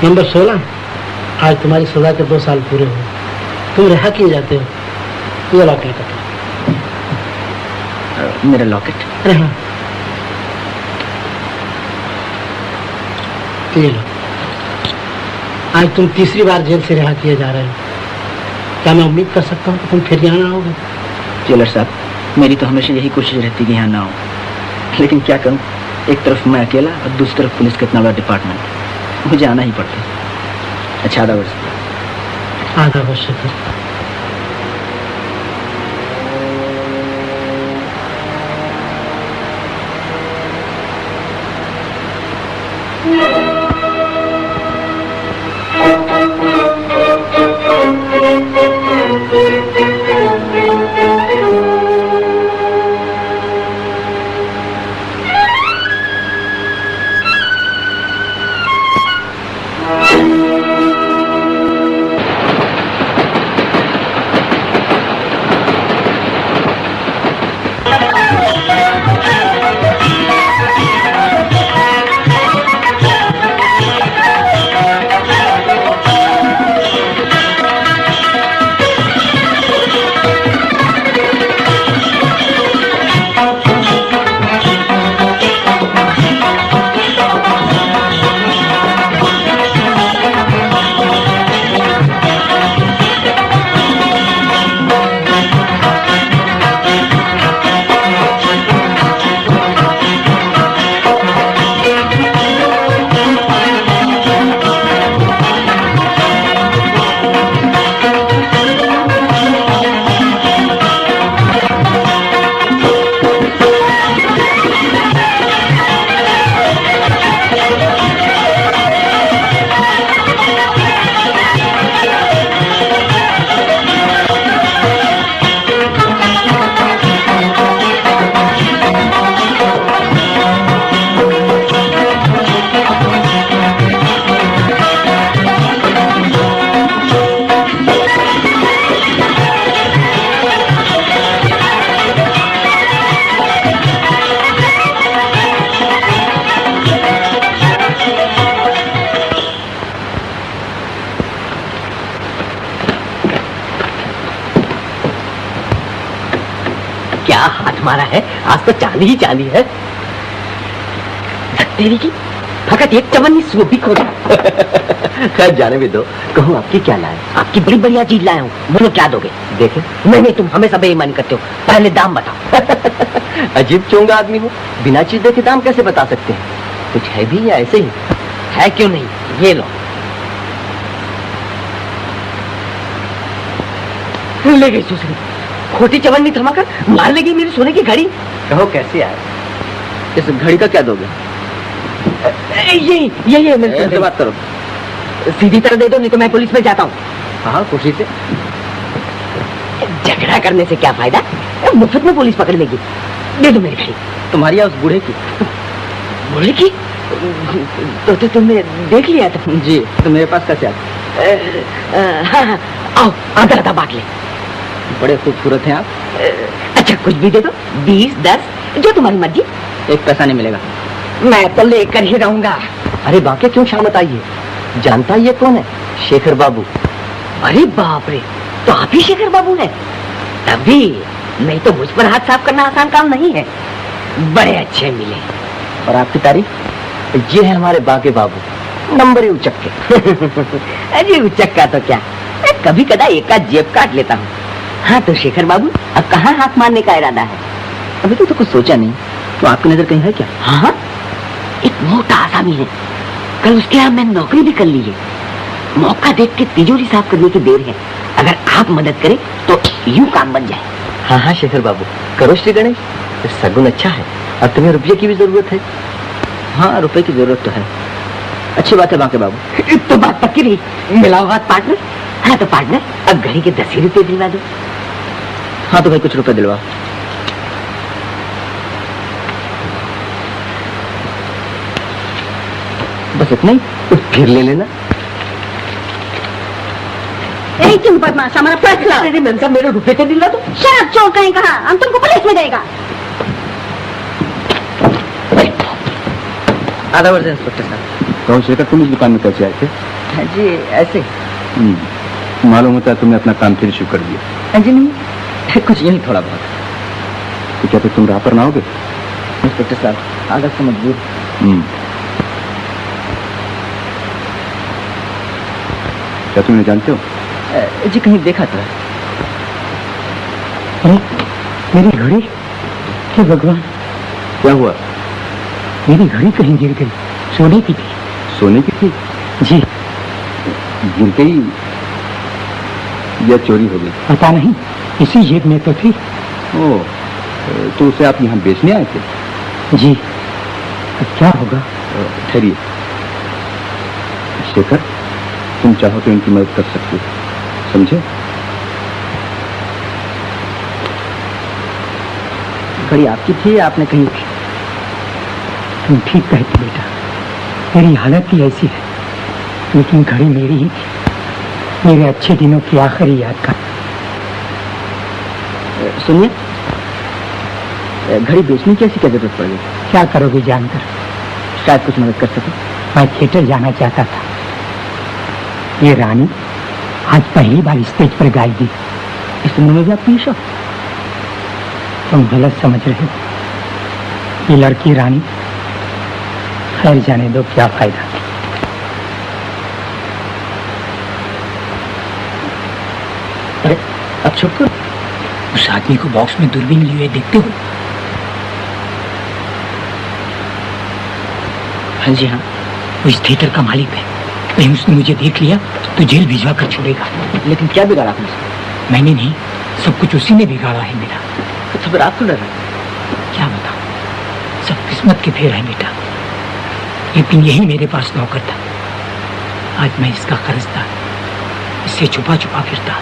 Number 16, आज तुम्हारी सजा के 2 साल पूरे हुए। तुम रिहा किए जाते हो। ये लॉकेट का मेरा लॉकेट? अरे हाँ, ये लो। आज तुम तीसरी बार जेल से रिहा किए जा रहे हो। क्या मैं उम्मीद कर सकता हूँ कि तुम फिर यहाँ ना आओगे? जेलर साहब, मेरी तो हमेशा यही कोशिश रहती कि यहाँ ना हो, लेकिन क्या करूँ, एक तरफ मैं अकेला और दूसरी तरफ पुलिस का इतना बड़ा डिपार्टमेंट, मुझे आना ही पड़ता है। अच्छा, आधा वर्ष है। मारा है, आज तो चांदी ही चांदी है। तेरी की फकत एक चवन्नी वो भी खोजा। खैर जाने भी दो, कहूँ आपकी क्या लाए? आपकी बड़ी बढ़िया चीज लाया हूँ, बोलो क्या दोगे? देखे? नहीं, तुम हमेशा बेईमानी करते हो, पहले दाम बताओ। अजीब चोंगा आदमी हो, बिना चीज देखे दाम कैसे बता सकते हैं? कुछ है भी या ऐसे ही? है क्यों नहीं, ये लो। ले गई सुसरी, खोटी चवन्नी थमाकर मार लेगी मेरी सोने की घड़ी। कहो कैसे आए? इस घड़ी का क्या दोगे? ये मेरे से बात करो, सीधी तरह दे दो, नहीं तो मैं पुलिस में जाता हूँ। हाँ, खुशी से। झगड़ा करने से क्या फायदा, मुफ्त में पुलिस पकड़ लेगी। दे दो मेरी घड़ी। तुम्हारी या उस बूढ़े की? बूढ़े की? तो तुमने देख लिया था? जी, तो मेरे पास कैसे आते? हाँ, आओ आधा आधा बांट ले। बड़े खूबसूरत हैं आप। अच्छा कुछ भी दे दो, 20, 10, जो तुम्हारी मर्जी। 1 पैसा नहीं मिलेगा। मैं तो लेकर ही रहूंगा। अरे बाके क्यों शामत आई है? जानता ये कौन है? शेखर बाबू। अरे बाप रे, तो आप ही शेखर बाबू हैं? तभी नहीं तो मुझ पर हाथ साफ करना आसान काम नहीं है। बड़े अच्छे मिले। और आपकी तारीफ? ये है हमारे बाके बाबू, नंबर ही उचक के। अरे उचक का तो क्या, मैं कभी कदा एक आध जेब काट लेता हूँ। हाँ तो शेखर बाबू, अब कहाँ हाथ मारने का इरादा है? अभी तो कुछ सोचा नहीं। तो आपकी नजर कहीं है क्या? हाँ, एक मोटा आसामी है, कल उसके यहाँ मैंने नौकरी भी कर ली है। मौका देख के तिजोरी साफ करने की देर है, अगर आप मदद करें तो यूं काम बन जाए। हाँ हाँ शेखर बाबू, करो श्री गणेश। सगुन अच्छा है, और तुम्हें रुपये की भी जरूरत है। हाँ रुपए की जरूरत तो है। अच्छी बात है बाके बाबू। तो बात पक्की रही, मिलाओ हाथ पार्टनर। हाँ तो पार्टनर, अब घड़ी के 10 ही रुपये दिलवा दो। हाँ तो भाई कुछ रुपए दिलवा। बस इतना ही, फिर ले लेना। तुम बदमाश, हमारा फैसला। अरे मैम साहब, मेरे रुपए तो दिलवा दो। शराब चोर कहीं कहा, हम तुमको पुलिस में देगा। आधा वर्ष इंस्पेक्टर साहब। कौन शेखर, तुम इस दुकान में कैसे आए थे? हाँ जी ऐसे। मालूम होता है तुमने अपना काम फिर शुरू कर दिया। हाँ जी नहीं, कुछ यही थोड़ा बहुत। तो क्या फिर तुम राह पर ना आओगे? इंस्पेक्टर साहब आदत से मजबूर। क्या तुम जानते हो? जी कहीं देखा था। अरे मेरी घड़ी, हे भगवान, क्या हुआ? मेरी घड़ी कहीं गिर गई। सोने की थी। सोने की थी? जी। गिर गई या चोरी हो गई? पता नहीं, इसी जेब में तो थी। ओह, तो उसे आप यहाँ बेचने आए थे? जी। अब क्या होगा? ठहरिए शेखर, तुम चाहो तो इनकी मदद कर सकते हो, समझे? घड़ी आपकी थी, आपने कहीं थी? तुम ठीक कहती बेटा, मेरी हालत ही ऐसी है, लेकिन घड़ी मेरी ही थी, मेरे अच्छे दिनों की आखिरी याद का। सुनिए, घड़ी बेचने की ऐसी क्या जरूरत पड़ गई? क्या करोगे जानकर? शायद कुछ मदद कर सके। मैं थिएटर जाना चाहता था। ये रानी आज पहली बार स्टेज पर गाएगी। इस उम्र में भी आपकी शौक? तुम गलत समझ रहे हो। ये लड़की रानी, खैर जाने दो, क्या फायदा। अरे अब चुप करो। उस आदमी को बॉक्स में दूरबीन लिए देखते हो? हाँ जी हाँ। वो इस थिएटर का मालिक है, कहीं उसने मुझे देख लिया तो जेल भिजवा कर छोड़ेगा। लेकिन क्या बिगाड़ा आपने? मैंने नहीं, सब कुछ उसी ने बिगाड़ा है मेरा। तो फिर आप क्यों डर रहे? क्या बताऊं, सब किस्मत के फेर है बेटा। लेकिन यही मेरे पास नौकर था। आज मैं इसका कर्जदार, इससे छुपा छुपा फिरता।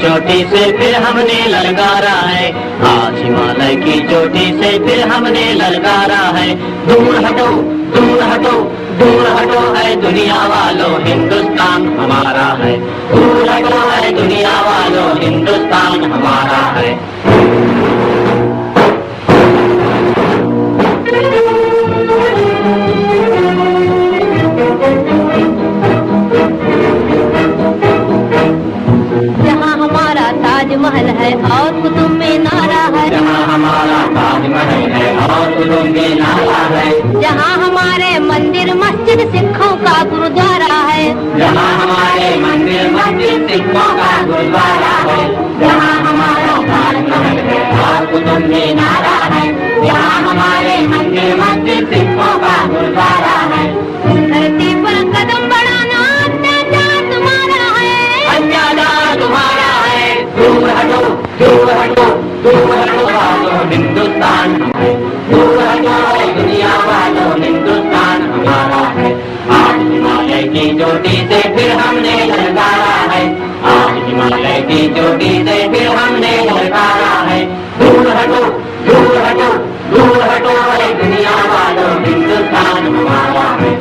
चोटी से फिर हमने ललकारा है, आज हिमालय की चोटी से फिर हमने ललकारा है। दूर हटो दूर हटो दूर हटो है दुनिया वालों, हिंदुस्तान हमारा है। दूर हटो है दुनिया वालों, हिंदुस्तान हमारा है। महल है और कुतुब मीनारा है, जहाँ हमारा ताजमहल है और कुतुब मीनारा है। जहाँ हमारे मंदिर मस्जिद सिखों का गुरुद्वारा है, जहाँ हमारे मंदिर मस्जिद सिखों का गुरुद्वारा है। जहाँ हमारा ताजमहल है और कुतुब मीनारा है, जहाँ हमारे मंदिर मस्जिद सिखों का गुरुद्वारा है। धरती पर कदम बढ़ाना अत्याचार फिर हमने ललकारा है, आज हिमालय की चोटी से फिर हमने ललकारा है। दूर हटो, दूर हटो, दूर हटो है दुनिया वालों, हिंदुस्तान हमारा है।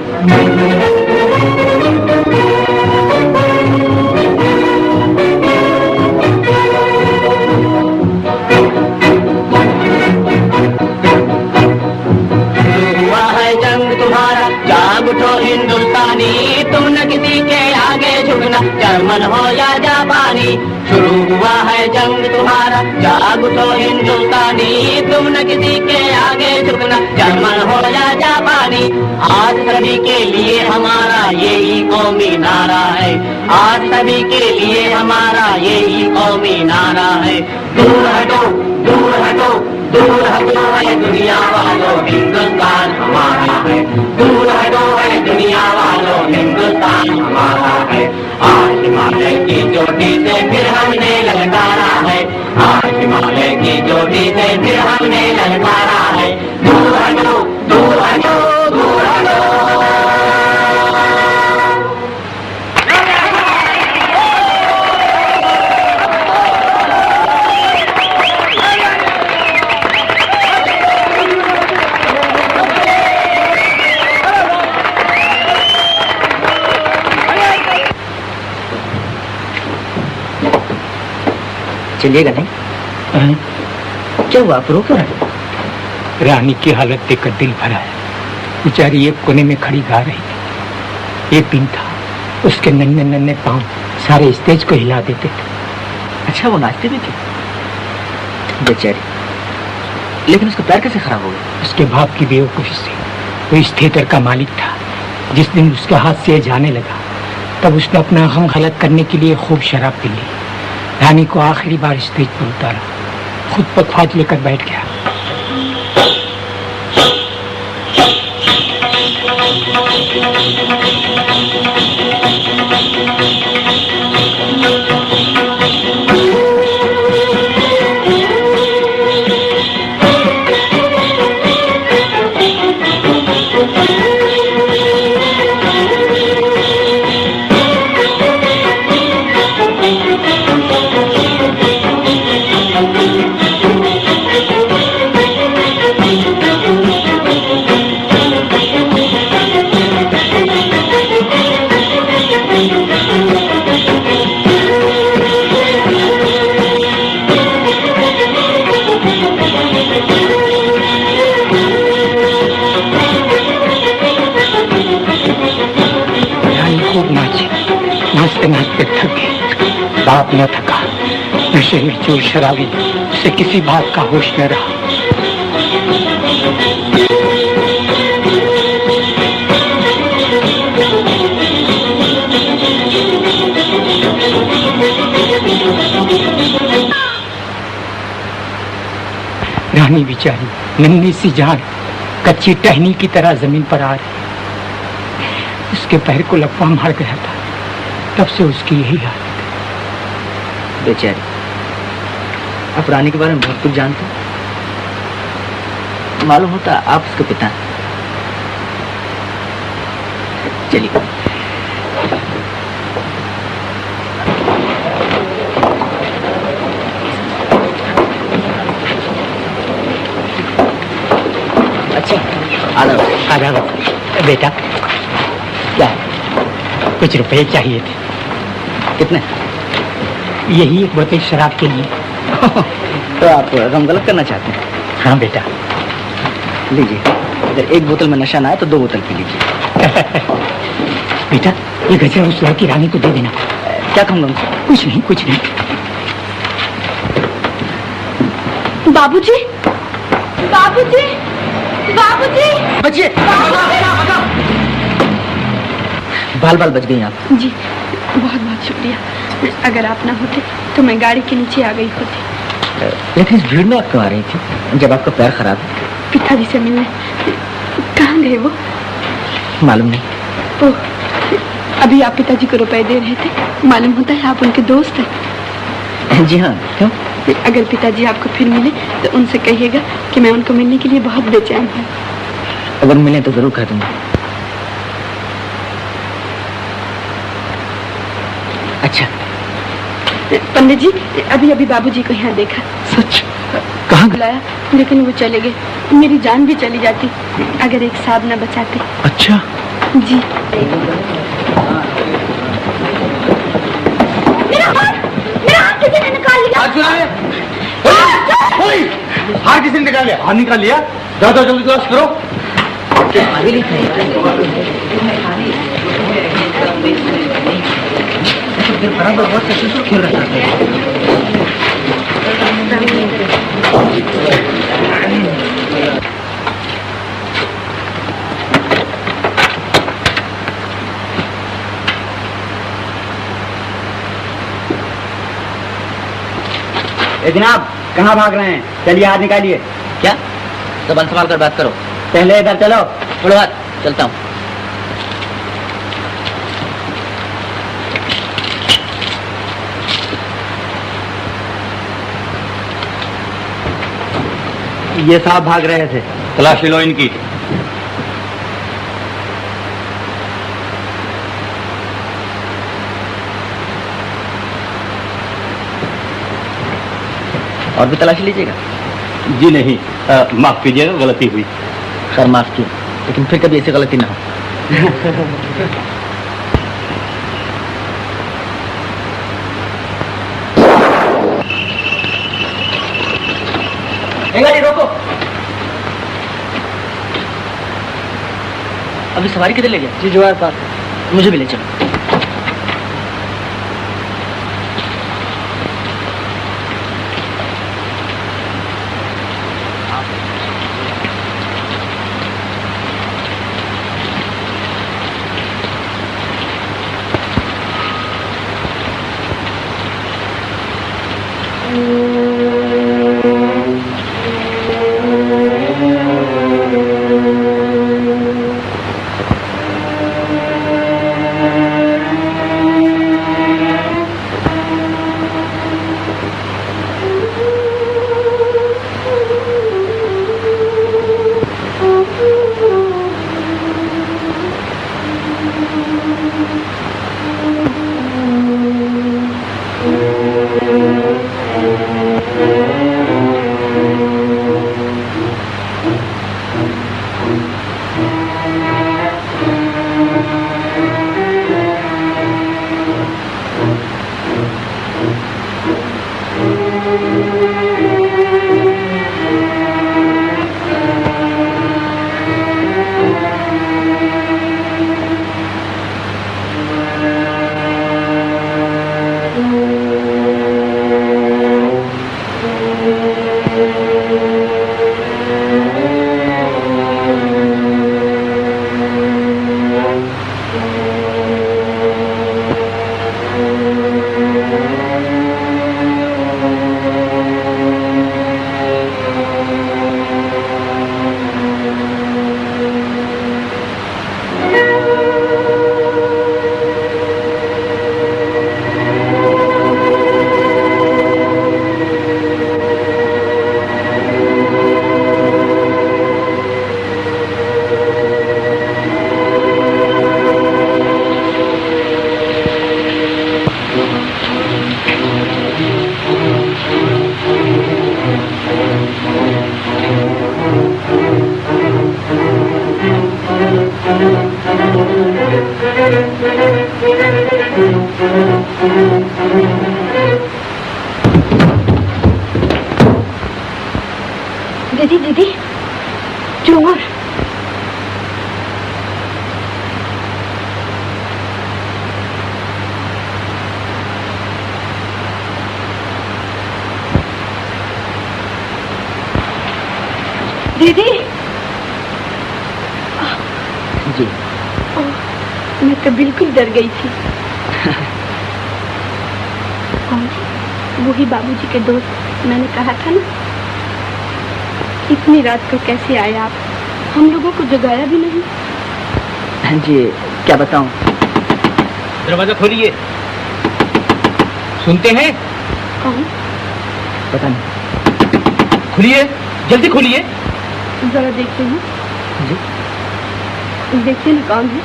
हुआ है जंग तुम्हारा, जाग उठो हिंदुस्तानी, तुम न किसी के आगे झुकना, जर्मन हो या जापानी। शुरू हुआ है जंग तुम्हारा, जाग उठो हिंदुस्तानी, तुम न किसी के आगे झुकना, जर्मन हो या जापानी। आज सभी के लिए हमारा यही कौमी नारा है, आज सभी के लिए हमारा यही कौमी नारा है। दूर हटो, दूर हटो, दूर हटो है दुनिया वालों, हिंदुस्तान हमारा है। दूर हटो है दुनिया वालों, हिंदुस्तान हमारा है। आज हिमालय की चोटी से फिर हमने ललकारा है, आज हिमालय की चोटी से फिर हमने ललकारा है। दूर हटो, दूर हटो, दूर हटो। चलिएगा नहीं? क्या हुआ, आप रो क्यों रहे? रानी की हालत देखकर दिल भरा है। बेचारी एक कोने में खड़ी गा रही थी। एक दिन था, उसके नन्हे नन्हे पांव सारे स्टेज को हिला देते थे। अच्छा, वो नाचती भी थी बेचारी, लेकिन उसका पैर कैसे खराब हो गया? उसके बाप की बेवकूफी से। वो इस थिएटर का मालिक था। जिस दिन उसके हाथ से जाने लगा, तब उसने अपना गम गलत करने के लिए खूब शराब पी ली। रानी को आखिरी बार स्टेज पर उतारा, खुद पखवाज लेकर बैठ गया। नाचते थक गए। बाप न थका, नशे में चूर शराबी, उसे किसी बात का होश न रहा। रानी बेचारी नन्ही सी जान कच्ची टहनी की तरह जमीन पर आ रही। उसके पैर को लपवा मार गया था, तब से उसकी यही हालत है। बेचारी, आप रानी के बारे में बहुत कुछ जानते हैं। मालूम होता आप उसके पिता हैं। चलिए। अच्छा, आधा बेटा, क्या कुछ रुपए चाहिए थे। कितने? यही एक बोतल शराब के लिए। तो आप गम गलत करना चाहते हैं? हाँ बेटा। लीजिए, अगर एक बोतल में नशा ना आए तो 2 बोतल पी लीजिए। बेटा, ये गजरा उस लड़की रानी को दे देना। क्या कहूँगा उनसे? कुछ नहीं, कुछ नहीं। बाबूजी, बाबूजी, बाबूजी, बचिए। बाल बाल बच गई आप। जी, बहुत बहुत शुक्रिया। अगर आप ना होते तो मैं गाड़ी के नीचे आ गई होती। लेकिन इस भीड़ में आप क्यों आ रही थी जब आपका पैर खराब है? पिताजी से मिलने। कहाँ गए वो? मालूम नहीं। ओह, अभी आप पिताजी को रुपए दे रहे थे। मालूम होता है आप उनके दोस्त हैं। जी हाँ, क्यों? अगर पिताजी आपको फिर मिले तो उनसे कहिएगा कि मैं उनको मिलने के लिए बहुत बेचैन हूँ। अगर मिले तो जरूर कह दूंगा। अच्छा पंडित जी, अभी अभी बाबूजी को यहाँ देखा। सच? कहाँ बुलाया लेकिन वो चले गए। मेरी जान भी चली जाती अगर एक साहब न बचाते। अच्छा जी। मेरा हाथ किसी ने निकाल लिया। हाथ किसी ने निकाल लिया? हाथ निकाल लिया? जाओ जल्दी तलाश करो। बहुत खेल रहा था। जनाब कहाँ भाग रहे हैं? चलिए हाथ निकालिए। क्या? जबान संभाल कर बात करो। पहले इधर चलो। छोड़ो हाथ, चलता हूँ। ये साहब भाग रहे थे। तलाशी लो इनकी। और भी तलाशी लीजिएगा? जी नहीं, माफ कीजिएगा, गलती हुई। खैर माफ किया, लेकिन फिर कभी ऐसी गलती ना हो। गाड़ी रोको। अभी सवारी किधर ले गया? जी जवाहर पार्क। मुझे भी ले चलो। दीदी दीदी चोर। दीदी जी। मैं तो बिल्कुल डर गई थी। और वही बाबूजी के दोस्त, मैंने कहा था ना, इतनी रात को कैसे आए आप? हम लोगों को जगाया भी नहीं। हाँ जी, क्या बताऊं? दरवाजा खोलिए। सुनते हैं? कौन? पता नहीं। खोलिए, जल्दी खोलिए। जरा देखते हैं। जी। देखते ना कौन है।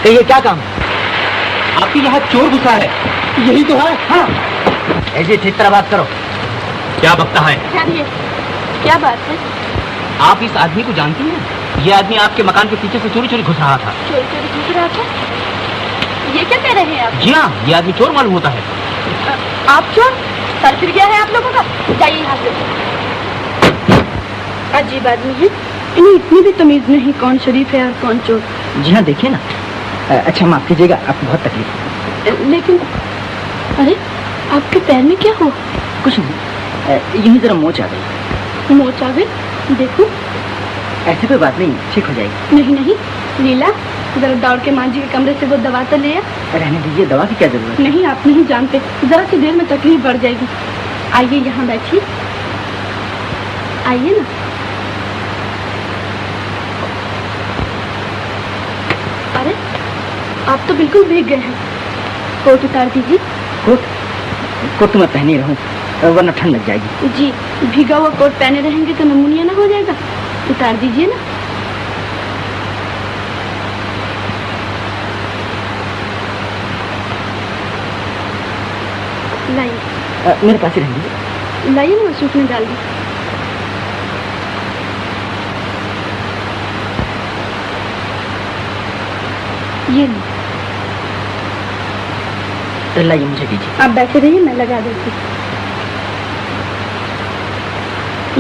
कहिए क्या काम? आपके यहाँ चोर घुसा है। यही तो है। हाँ, ऐसे ठीक तरह बात करो। क्या बकता है? क्या बात है? आप इस आदमी को जानती हैं? ये आदमी आपके मकान के पीछे से चोरी चोरी घुस रहा था। चोरी चोरी घुस रहा था? ये क्या कह रहे हैं आप? जी हाँ, ये आदमी चोर मालूम होता है। आप चोर? सर फिर गया है आप लोगों का। जाइए यहाँ से। अजीब आदमी है, इन्हें इतनी भी तमीज नहीं कौन शरीफ है और कौन चोर। जी हाँ, देखिए ना। अच्छा माफ कीजिएगा, आपको बहुत तकलीफ है। लेकिन अरे आपके पैर में क्या हुआ? कुछ नहीं, यूं ही जरा मोच आ गई। मोच आ गई? देखो। ऐसी कोई बात नहीं, ठीक हो जाएगी। नहीं नहीं लीला, जरा दौड़ के माँ जी के कमरे से वो दवा तो ले आ। रहने दीजिए, दवा की क्या जरूरत है? नहीं, आप नहीं जानते, जरा सी देर में तकलीफ बढ़ जाएगी। आइए यहाँ बैठिए, आइए ना। अरे आप तो बिल्कुल भीग गए हैं, कोट उतार दीजिए। कोट तो मैं पहने रहूं, वरना ठंड लग जाएगी। जी, भीगा हुआ कोट पहने रहेंगे तो नमूनिया ना हो जाएगा। उतार दीजिए ना। लाइए। मेरे पास ही रहने दीजिए। लाइए ना, सूप में डाल दी। ये लो। लाइए, मुझे दीजिए। आप बैठे रहिए, मैं लगा देती हूँ।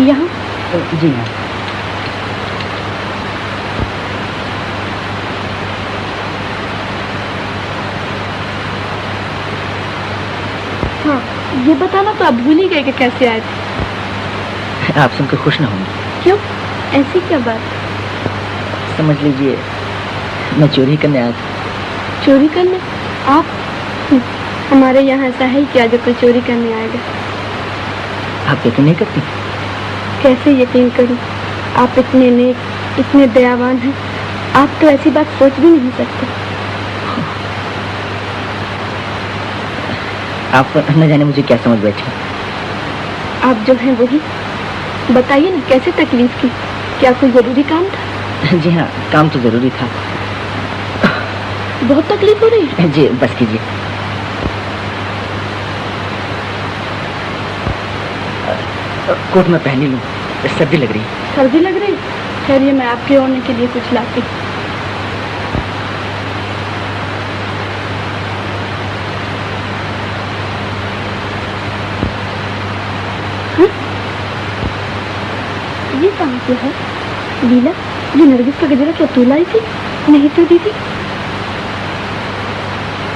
यहाँ? जी हाँ। हाँ, ये बताना तो आप भूल ही गए कि कैसे आए थे। आप सुनकर खुश ना होंगे। क्यों? ऐसी क्या बात? समझ लीजिए, मैं चोरी करने आया था। चोरी करने? आप? हमारे यहाँ ऐसा है क्या जो कोई चोरी करने आएगा? आप यकीन नहीं करती? कैसे यकीन करूं? आप इतने नेक, इतने दयावान हैं, आप तो ऐसी बात सोच भी नहीं सकते। आप न जाने मुझे क्या समझ बैठी। आप जो हैं वही। बताइए ना, कैसे तकलीफ की? क्या कोई जरूरी काम था? जी हाँ, काम तो जरूरी था। बहुत तकलीफ हो रही है? जी, बस कीजिए। कोट में पहन लूं, सर्दी लग रही है। सर्दी लग रही? ठहरिए, मैं आपके ओढ़ने के लिए कुछ लाती। ये कहाँ से है? लीला, ये नरगिस का गजरा क्या तू लाई थी? नहीं तो दीदी।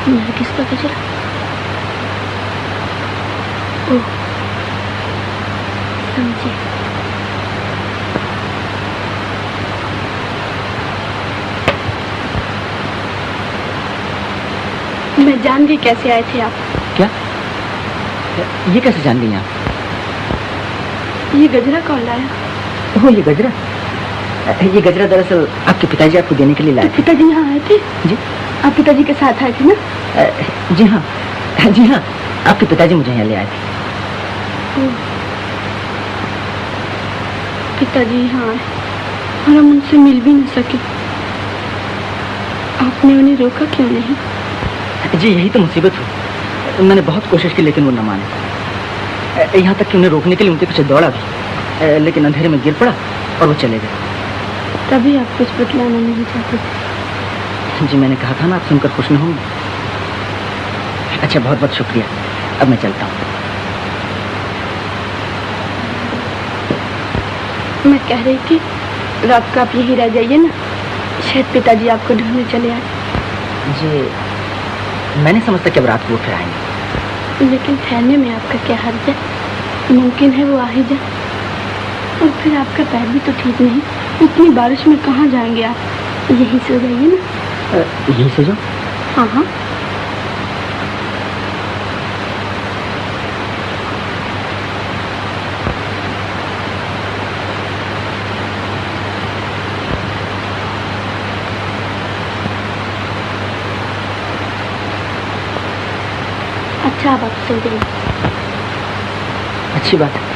नरगिस का गजरा। ओह, समझे। मैं जान गई कैसे आए थे आप। क्या? ये कैसे जान गई आप? ये गजरा कौन लाया? ओह, ये गजरा दरअसल आपके पिताजी आपको देने के लिए लाए थे। पिताजी यहाँ आए थे? जी। आप पिताजी के साथ आए थे ना? जी हाँ, आपके पिताजी मुझे यहाँ ले आए थे। पिताजी यहाँ आए और हम उनसे मिल भी नहीं सके। आपने उन्हें रोका क्यों नहीं? जी, यही तो मुसीबत हुई। मैंने बहुत कोशिश की लेकिन वो न माने। यहाँ तक कि उन्हें रोकने के लिए उनके पीछे दौड़ा भी, लेकिन अंधेरे में गिर पड़ा और वो चले गए। तभी आप कुछ बतलाना नहीं चाहते थे। जी, मैंने कहा था ना, आप सुनकर खुश न होंगे। अच्छा, बहुत बहुत शुक्रिया। अब मैं चलता हूँ। मैं कह रही थी, रात को आप यही रह जाइए ना, शायद पिताजी आपको ढूंढने चले आए। जी, मैंने समझता कि अब रात को फिर आएंगे। लेकिन ठहरने में आपका क्या हर्ज है? मुमकिन है वो आ ही जाए। और फिर आपका पैर भी तो ठीक नहीं, इतनी बारिश में कहाँ जाएंगे आप? यही सो जाइए ना। यही सो जाओ? हाँ हाँ। अच्छा, अब आप सो जाइए। अच्छी बात है।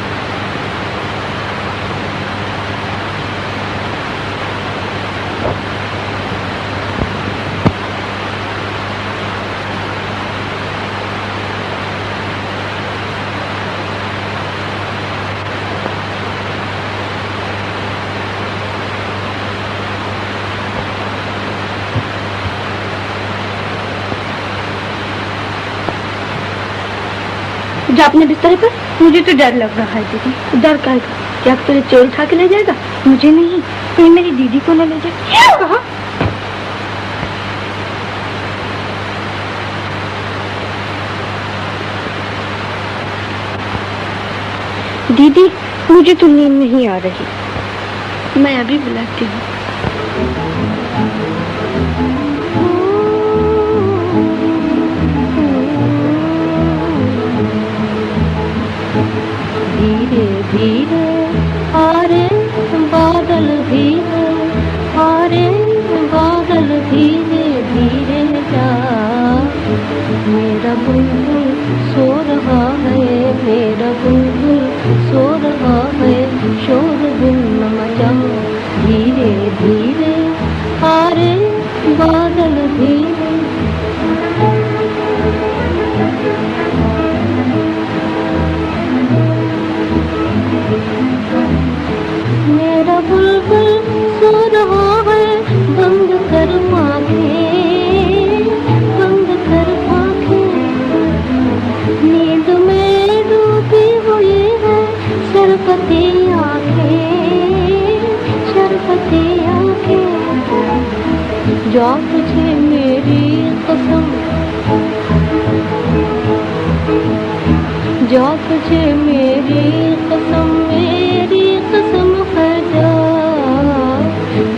जा अपने बिस्तर पर। मुझे तो डर लग रहा है दीदी। डर का क्या तुझे चोर उठा के ले जाएगा? मुझे नहीं, ये मेरी दीदी को न ले जाए। कहा दीदी, मुझे तो नींद नहीं आ रही, मैं अभी बुलाती हूँ। धीरे धीरे आ रे बादल, धीरे आ रे बादल, धीरे धीरे जा। मेरा बुलबुल सो रहा है, मेरा बुलबुल सो रहा है, शोर गुल न मचा। धीरे धीरे आ रे बादल, धीरे। मेरा बुलबुल सो रहा है, बंद कर आँखें, बंद कर आँखें। नींद में डूबी हुई है शरबती आँखें, शरबती आँखें। जा तुझे मेरी कसम, जा तुझे मेरी कसम, मेरी कसम है जा।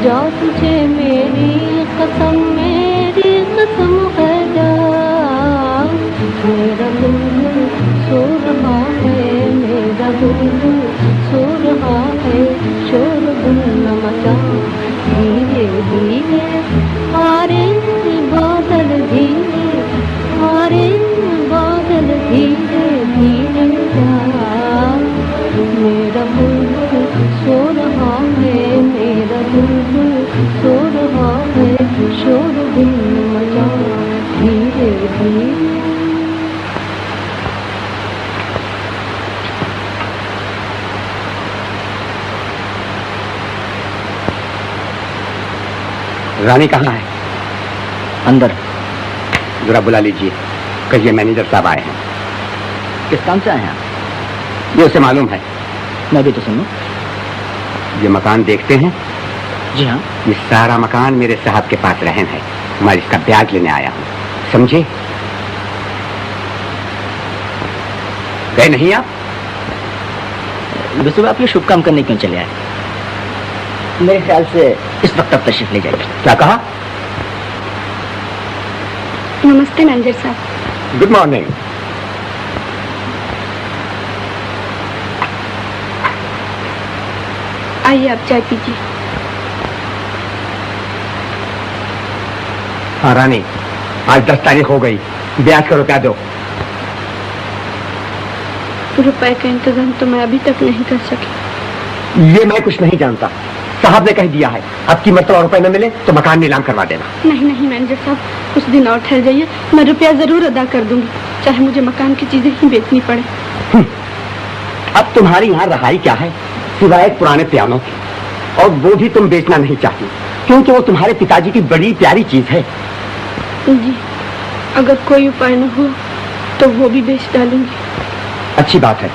जा तुझे मेरी कसम, मेरी कसम है जा। मेरा बुलबुल सो रहा है, मेरा बुलबुल सो रहा है, शोर गुल न मचा। धीरे धीरे आ रे बादल, धीरे आ रे बादल, धीरे धीरे जा। मेरा बुलबुल सो रहा है, मेरा बुलबुल सो रहा है, शोर गुल न मचा। धीरे धीरे रानी कहाँ है? अंदर। जरा बुला लीजिए, कहिए मैनेजर साहब आए हैं। किस काम से आए हैं? ये उसे मालूम है। मैं भी तो सुनूं। ये मकान देखते हैं? जी हाँ। ये सारा मकान मेरे साहब के पास रहन है, मैं इसका ब्याज लेने आया हूँ, समझे? गए नहीं आप? विशु, आप ये शुभ काम करने क्यों चले आए? मेरे ख्याल से इस वक्त आप तशरीफ ले जाइए। क्या कहा? नमस्ते मैनेजर साहब। Good morning. आइए आप चाय पीजिए। हाँ रानी, आज 10 तारीख हो गई, ब्याज का रुपया दो। रुपए का इंतजाम तो मैं अभी तक नहीं कर सकी। ये मैं कुछ नहीं जानता, साहब ने कह दिया है, अब की मरतबा रुपए न मिले तो मकान नीलाम करवा देना। नहीं नहीं मैनेजर साहब, कुछ दिन और ठहर जाइए, मैं रुपया जरूर अदा कर दूंगी, चाहे मुझे मकान की चीजें ही बेचनी पड़े। अब तुम्हारी यहाँ रहाई क्या है सिवाय एक पुराने पियानो की, और वो भी तुम बेचना नहीं चाहती क्योंकि वो तुम्हारे पिताजी की बड़ी प्यारी चीज है। जी, अगर कोई उपाय न हो तो वो भी बेच डालूंगी। अच्छी बात है,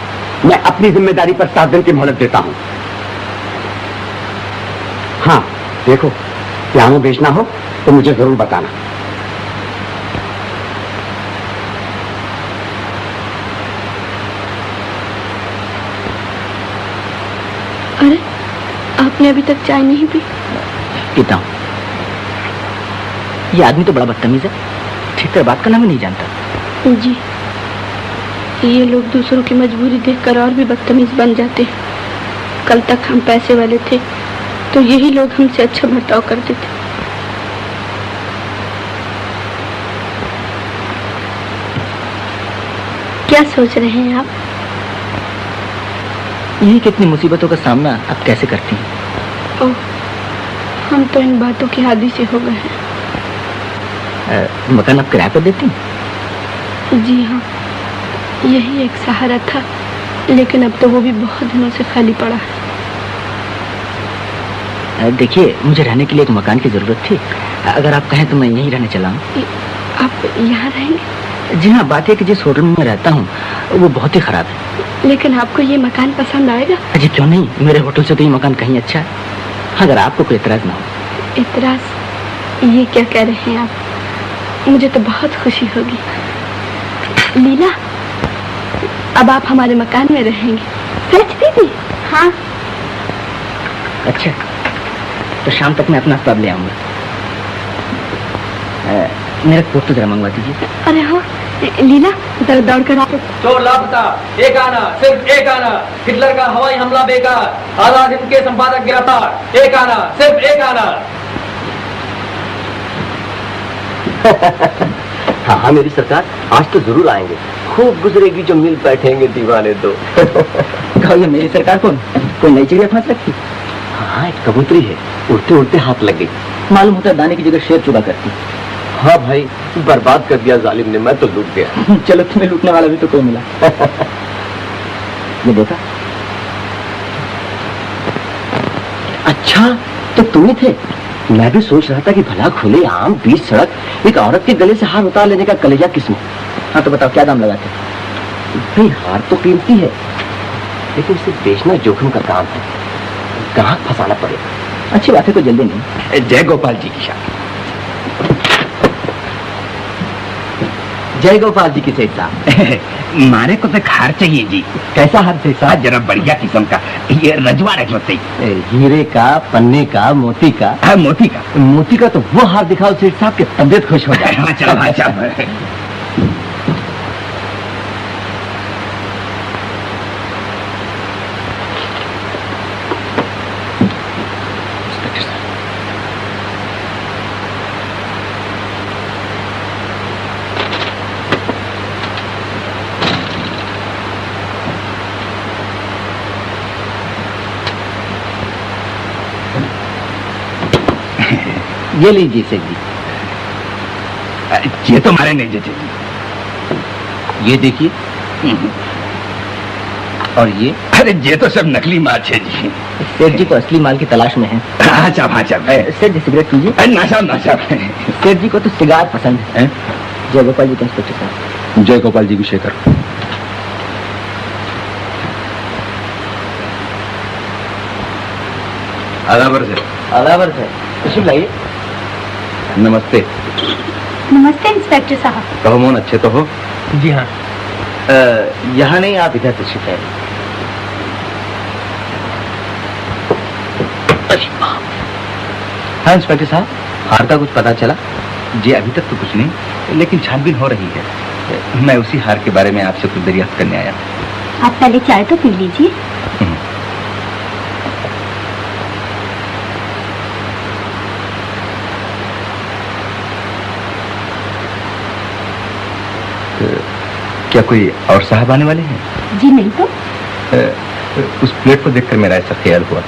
मैं अपनी जिम्मेदारी पर 7 दिन की मोहलत देता हूँ। हाँ देखो, पियानो बेचना हो तो मुझे जरूर बताना। अरे, आपने अभी तक चाय नहीं पी? पीता हूँ। ये आदमी तो बड़ा बदतमीज है, ठीक तरह बात करना भी नहीं जानता। जी, ये लोग दूसरों की मजबूरी देखकर और भी बदतमीज बन जाते हैं। कल तक हम पैसे वाले थे तो यही लोग हमसे अच्छा बर्ताव करते थे। क्या सोच रहे हैं आप? यही कितनी मुसीबतों का सामना आप कैसे करती हैं? ओह, हम तो इन बातों के आदी से हो गए हैं। मकान आप किराए पर देती हैं? जी हाँ, यही एक सहारा था, लेकिन अब तो वो भी बहुत दिनों से खाली पड़ा है। देखिए, मुझे रहने के लिए एक मकान की जरूरत थी, अगर आप कहें तो मैं यहीं रहने चला हूँ। आप यहाँ रहेंगे? जी हाँ, बात है कि जिस होटल में मैं रहता हूँ वो बहुत ही खराब है। लेकिन आपको ये मकान पसंद आएगा? जी क्यों नहीं, मेरे होटल से तो ये मकान कहीं अच्छा है, अगर आपको कोई एतराज ना हो। इतराज? ये क्या कह रहे हैं आप? मुझे तो बहुत खुशी होगी। लीला, अब आप हमारे मकान में रहेंगे। सच दीदी? हाँ। अच्छा, तो शाम तक मैं अपना अस्बाब ले आऊंगा। मेरा कोट तो जरा मंगवा दीजिए। अरे हाँ लीला, जरा दौड़ कर आप। चोर लापता, एक आना, सिर्फ एक आना। हिटलर का हवाई हमला बेकार, आजाद हिंद के संपादक गिरफ्तार। एक आना, सिर्फ एक आना। हाँ हाँ मेरी सरकार, आज तो जरूर आएंगे। खूब गुजरेगी जो मिल बैठेंगे दीवाने तो। कहो ये मेरी सरकार कौन? कोई नई चिड़िया फांस रखी? हाँ एक कबूतरी है, उड़ते उड़ते हाथ लग गई। मालूम होता है दाने की जगह शेर चुगा करती। हाँ भाई, बर्बाद कर दिया जालिम ने, मैं तो लूट गया। चलो तुम्हें लूटने वाला भी तो कोई मिला। ये देखा? अच्छा तो तुम ही थे। मैं भी सोच रहा था कि भला खुले आम बीच सड़क एक औरत के गले से हार उतार लेने का कलेजा किस्म। हाँ तो बताओ क्या दाम लगाते? भाई हार तो कीमती है, लेकिन इसे बेचना जोखिम का काम है, ग्राहक फंसाना पड़ेगा। अच्छी बात है, कोई जल्दी नहीं। जय गोपाल जी की शान। जय गोपाल जी की सेठ साहब। मारे को तो हार चाहिए जी। कैसा हार सेठ साहब? जरा बढ़िया किस्म का, ये रजवा रख लो सही। हीरे का, पन्ने का, मोती का? हाँ मोती का। मोती का तो वो हार दिखाओ सेठ साहब की तबीयत खुश हो जाए। हाँ चलो, हाँ चलो। ये लीजिए सेठ जी। ये तो हमारे नहीं जचे जी। ये देखिए। और ये? अरे ये तो सब नकली माल है जी। सेठ जी को असली माल की तलाश में है। हाँ साहब, हाँ साहब। सेठ जी सिगरेट पीजिए। ना साहब, ना साहब। सेठ जी को तो सिगार पसंद है। जय गोपाल जी का इंस्पेक्टर साहब। जय गोपाल जी की शेखर। अदावर से। अदावर से। तशरीफ लाइए। नमस्ते। नमस्ते इंस्पेक्टर साहब। कहो मोहन, अच्छे तो हो? जी हाँ। यहाँ नहीं, आप इधर तशरीफ लाइए। हाँ इंस्पेक्टर साहब, हार का कुछ पता चला? जी अभी तक तो कुछ नहीं, लेकिन छानबीन हो रही है। मैं उसी हार के बारे में आपसे कुछ दरियाफ्त करने आया। आप पहले चाय तो पी लीजिए। क्या कोई और साहब आने वाले हैं? जी नहीं तो। उस प्लेट को देखकर मेरा ऐसा ख्याल हुआ।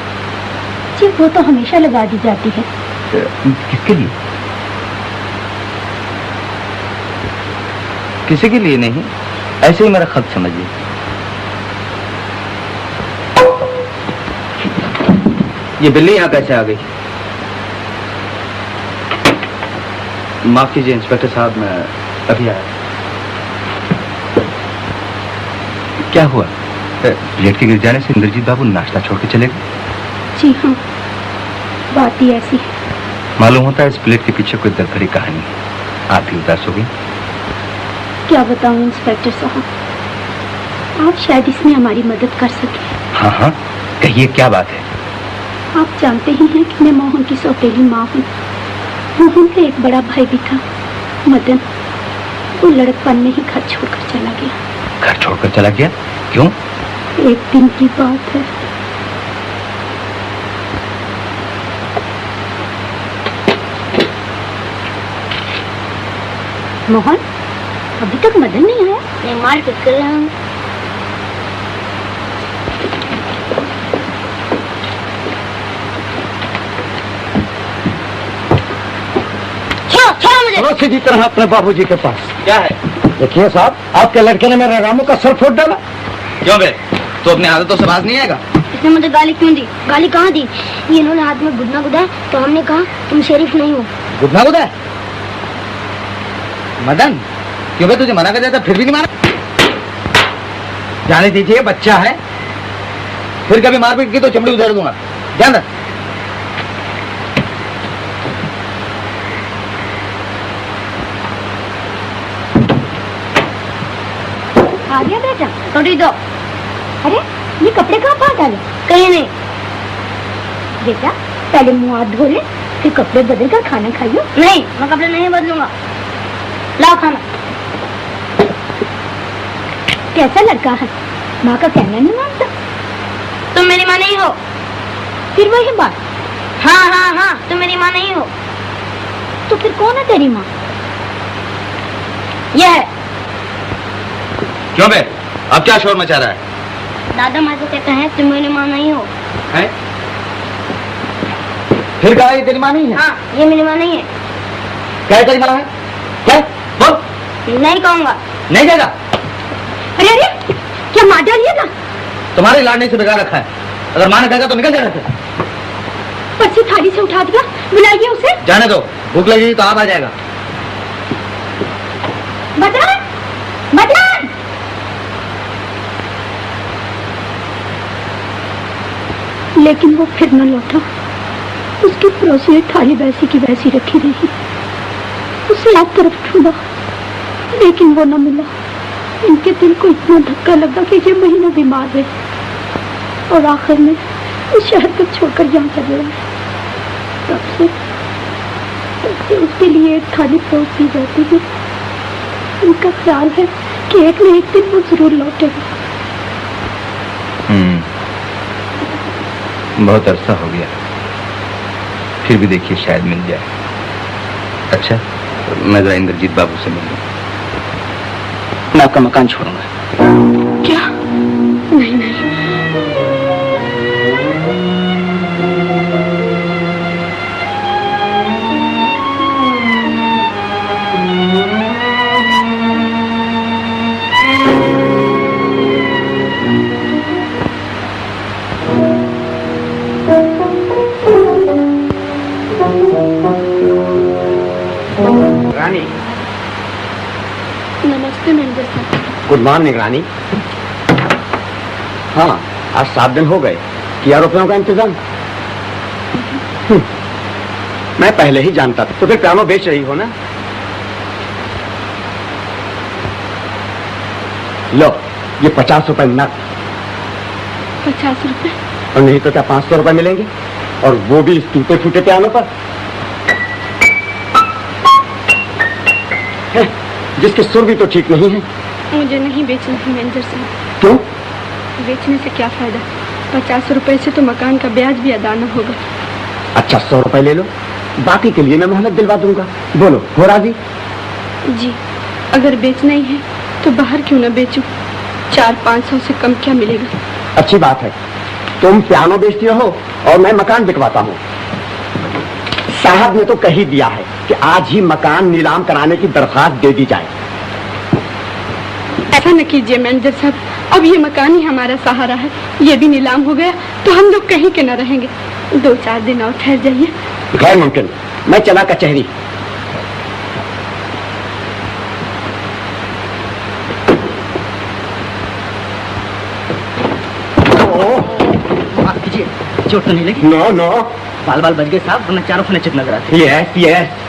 जी वो तो हमेशा लगा दी जाती है। किसके लिए? किसी के लिए नहीं, ऐसे ही मेरा खत समझिए। ये बिल्ली यहाँ कैसे आ गई? माफ कीजिए इंस्पेक्टर साहब, मैं अभी आया। क्या हुआ? प्लेट के गिर जाने से इंद्रजीत बाबू नाश्ता छोड़ के चले गए? जी हाँ, बात ही ऐसी है। मालूम होता है इस प्लेट के पीछे कोई दर्द भरी कहानी है। आप ही उदास हो गई। क्या बताऊं इंस्पेक्टर साहब, आप शायद इसमें हमारी मदद कर सके। हाँ हाँ, कहिए क्या बात है? आप जानते ही हैं कि मैं मोहन की सौतेली माँ हूँ। मोहन का एक बड़ा भाई भी था, मदन। वो लड़कपन में ही घर छोड़कर चला गया। घर छोड़कर चला गया? क्यों? एक दिन की बात है। मोहन, अभी तक मदन नहीं आया? नहीं, मार्केट कर रहा हूँ। चलो सीधी तरह अपने बाबूजी के पास। क्या है? देखिए साहब, आपके लड़के ने मेरे रामू का सर फोड़ डाला। क्यों बे? तो अपने आदतों से बाज नहीं आएगा? इसने मुझे गाली क्यों दी? गाली कहाँ दी? ये इन्होंने हाथ में घुटना गुदा तो हमने कहा तुम शरीफ नहीं हो। घुटना गुदा? मदन, क्यों बे, तुझे मना कर दिया था फिर भी नहीं माना? जाने दीजिए, बच्चा है, फिर कभी मारपीट की तो चमड़ी उधेड़ दूंगा, ध्यान रख। आ गया बेटा, रोटी दो। अरे ये कपड़े कहाँ पा डाले? कहीं नहीं। बेटा पहले मुंह हाथ धो ले, फिर कपड़े बदल कर खाना खाइयो। नहीं, मैं कपड़े नहीं बदलूंगा। लाओ खाना। कैसा लड़का है, माँ का कहना नहीं मानता। तुम मेरी माँ नहीं हो। फिर वही बात। हाँ हाँ हाँ, तुम मेरी माँ नहीं हो। तो फिर कौन है तेरी माँ? यह है। क्यों बे, अब क्या शोर मचा रहा है? दादा माँ तो कहते हैं तुम मेरी माँ नहीं हो। है? फिर कहा ये तेरी माँ नहीं है? हाँ, ये मेरी माँ नहीं है। क्या तेरी माँ है? क्या? बोल। नहीं कहूँगा। नहीं जाएगा? अरे अरे, क्या मार डालिएगा? तुम्हारे लाडने से बिगाड़ रखा है, अगर माँ ने कहेगा तो निकल जाएगा। पर्ची थाली से उठा दिया, बुलाइए उसे। जाने दो, भूख लगेगी तो आप आ जाएगा। बदलान, बदलान। लेकिन वो फिर न लौटा। उसकी पड़ोसी ने थाली वैसी की वैसी रखी रही। उसे एक तरफ ढूंढा, लेकिन वो न मिला। इनके दिल को इतना धक्का लगा कि ये महीना बीमार रहे और आखिर में इस शहर को छोड़कर यहाँ चले गए। तब से उसके लिए एक थाली परोस दी जाती है। उनका ख्याल है कि एक न एक दिन वो जरूर लौटेगा। बहुत अरसा हो गया, फिर भी देखिए शायद मिल जाए। अच्छा, मैं जरा इंद्रजीत बाबू से मिल लूं। मैं आपका मकान छोड़ूंगा। क्या? नहीं नहीं, रानी। नमस्ते मैनेजर साहब। गुड मॉर्निंग रानी। हाँ, आज 7 दिन हो गए। किया रुपयों का इंतजाम? मैं पहले ही जानता था। तो फिर पियानो बेच रही हो ना? लो, ये 50 रुपए नकद। 50 रुपए? और नहीं तो क्या 500 रुपए मिलेंगे, और वो भी इस टूटे फूटे पियानो पर, जिसके सुर भी तो ठीक नहीं है। मुझे नहीं बेचना है मैनेजर साहब। क्यों? बेचने से क्या फायदा? 50 रुपए से तो मकान का ब्याज भी अदा न होगा। अच्छा, 100 रुपए ले लो, बाकी के लिए मैं मोहलत दिलवा दूंगा। बोलो, हो राजी? जी, अगर बेचना ही है तो बाहर क्यों न बेचूं? 400-500 से कम क्या मिलेगा? अच्छी बात है, तुम पियानो बेचती हो और मैं मकान बिकवाता हूँ। साहब ने तो कह ही दिया है कि आज ही मकान नीलाम कराने की दरखास्त दे दी जाए। ऐसा न कीजिए मैनेजर साहब, अब ये मकान ही हमारा सहारा है। ये भी नीलाम हो गया तो हम लोग कहीं के न रहेंगे। 2-4 दिन और ठहर जाइए। गैर मुमकिन, मैं चला कचहरी। माफ कीजिए, चोट तो नहीं लगी? नो नो, बाल बाल बच गए साहब, वरना चारों खाने चित नजर आते। Yes yes.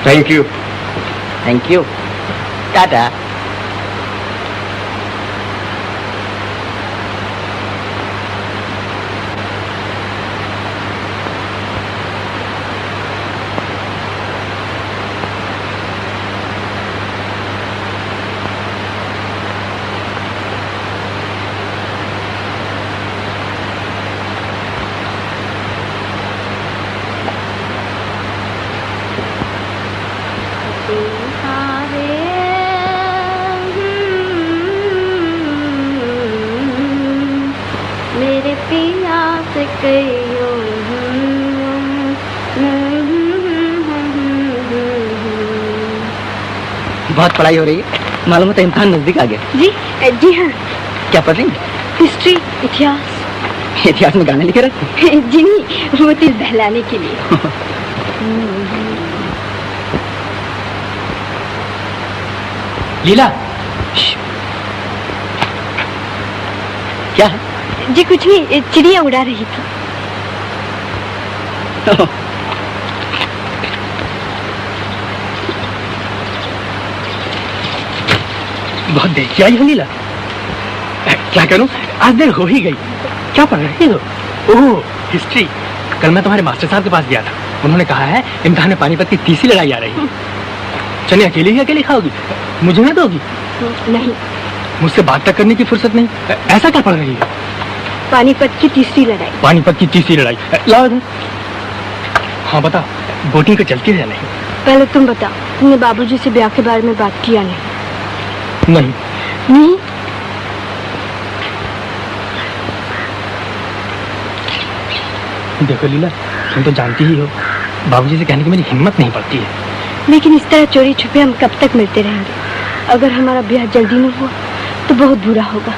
Thank you. Thank you, Tata. मेरे पिया से कहियो बहुत पढ़ाई हो रही है, मालूम है तो इम्तिहान नजदीक आ गया। जी जी हाँ। क्या पढ़ रही हैं? हिस्ट्री, इतिहास। इतिहास में गाने लिखे रहते? जी नहीं, वो तो बहलाने के लिए। लीला, क्या है? जी कुछ नहीं, चिड़िया उड़ा रही थी। बहुत देर से आई हो लीला। क्या करूं, आज देर हो ही गई। क्या पढ़ रही हो? ओह, हिस्ट्री। कल मैं तुम्हारे मास्टर साहब के पास गया था, उन्होंने कहा है इम्तिहान में पानीपत की तीसरी लड़ाई आ रही है। चलिए अकेले ही अकेले खाओगी, मुझे ना दोगी? नहीं, मुझसे बात तक करने की फुर्सत नहीं। ऐसा क्या पढ़ रही है? पानीपत की तीसरी लड़ाई। पानीपत की तीसरी लड़ाई, लाओ इधर। हाँ बता, बोटिंग पे चलती है या नहीं? पहले तुम बताओ, तुमने बाबूजी से ब्याह के बारे में बात किया नहीं? नहीं। नहीं? देखो लीला, तुम तो जानती ही हो, बाबूजी से कहने की मेरी हिम्मत नहीं पड़ती है। लेकिन इस तरह चोरी छुपे हम कब तक मिलते रहेंगे? अगर हमारा ब्याह जल्दी न हुआ तो बहुत बुरा होगा।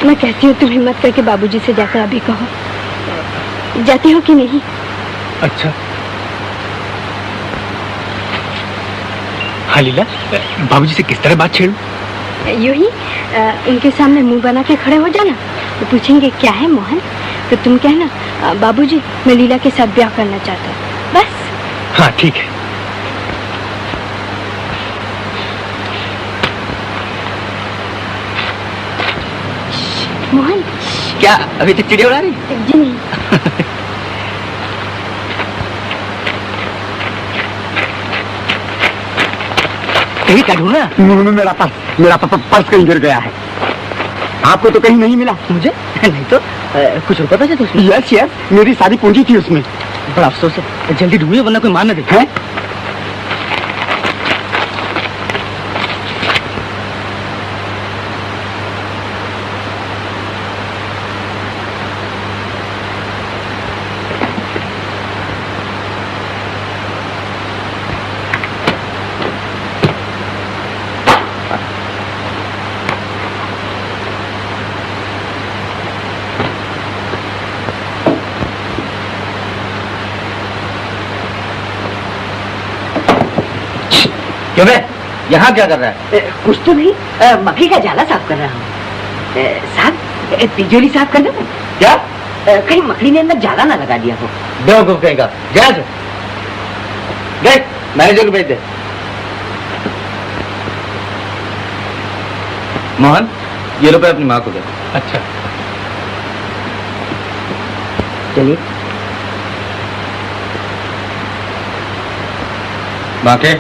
मैं कहती हूँ तुम हिम्मत करके बाबूजी से जाकर अभी कहो। जाती हो कि नहीं? अच्छा। हाँ लीला, बाबूजी से किस तरह बात छेड़ूं? यूं ही उनके सामने मुंह बना के खड़े हो जाना। तो पूछेंगे क्या है मोहन, तो तुम कहना बाबूजी मैं लीला के साथ ब्याह करना चाहता हूँ, बस। हाँ ठीक है। मोहन। क्या अभी तक चिड़िया उड़ा रही? जी नहीं। कहीं क्या ढूंढ रहा? मेरा पर्स कहीं गिर गया है। आपको तो कहीं नहीं मिला? मुझे नहीं तो कुछ रुपए पैसे थे उसमें? यस यस, मेरी सारी पूंजी थी उसमें। बड़ा अफसोस है, जल्दी ढूंढिए वरना कोई मान न दे। हैं? क्यों बे, यहाँ क्या कर रहा है? कुछ तो नहीं, मक्खी का जाला साफ कर रहा हूँ। साहब, तिजोरी साफ कर दो। क्या? कहीं मकड़ी ने अंदर जाला ना लगा दिया हो। बेवकूफ कहेगा। जा देख, मैनेजर को भेज दे। मोहन, ये रुपए अपनी माँ को दे। अच्छा चलिए। बाकी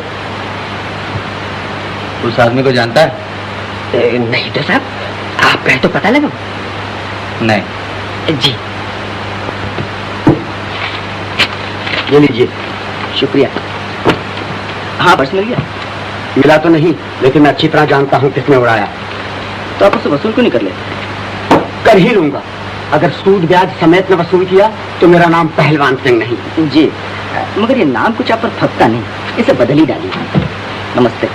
उस आदमी को जानता है? नहीं तो साहब, आप कहे तो पता लगा। नहीं। जी ये लीजिए। शुक्रिया। हाँ, पर्स मिल गया? मिला तो नहीं, लेकिन मैं अच्छी तरह जानता हूँ किसने उड़ाया। तो आप उससे वसूल क्यों नहीं कर लेते? कर ही लूंगा। अगर सूद ब्याज समेत न वसूल किया तो मेरा नाम पहलवान सिंह नहीं। जी, मगर ये नाम कुछ आप पर फपता नहीं, इसे बदल ही डालिए। नमस्ते।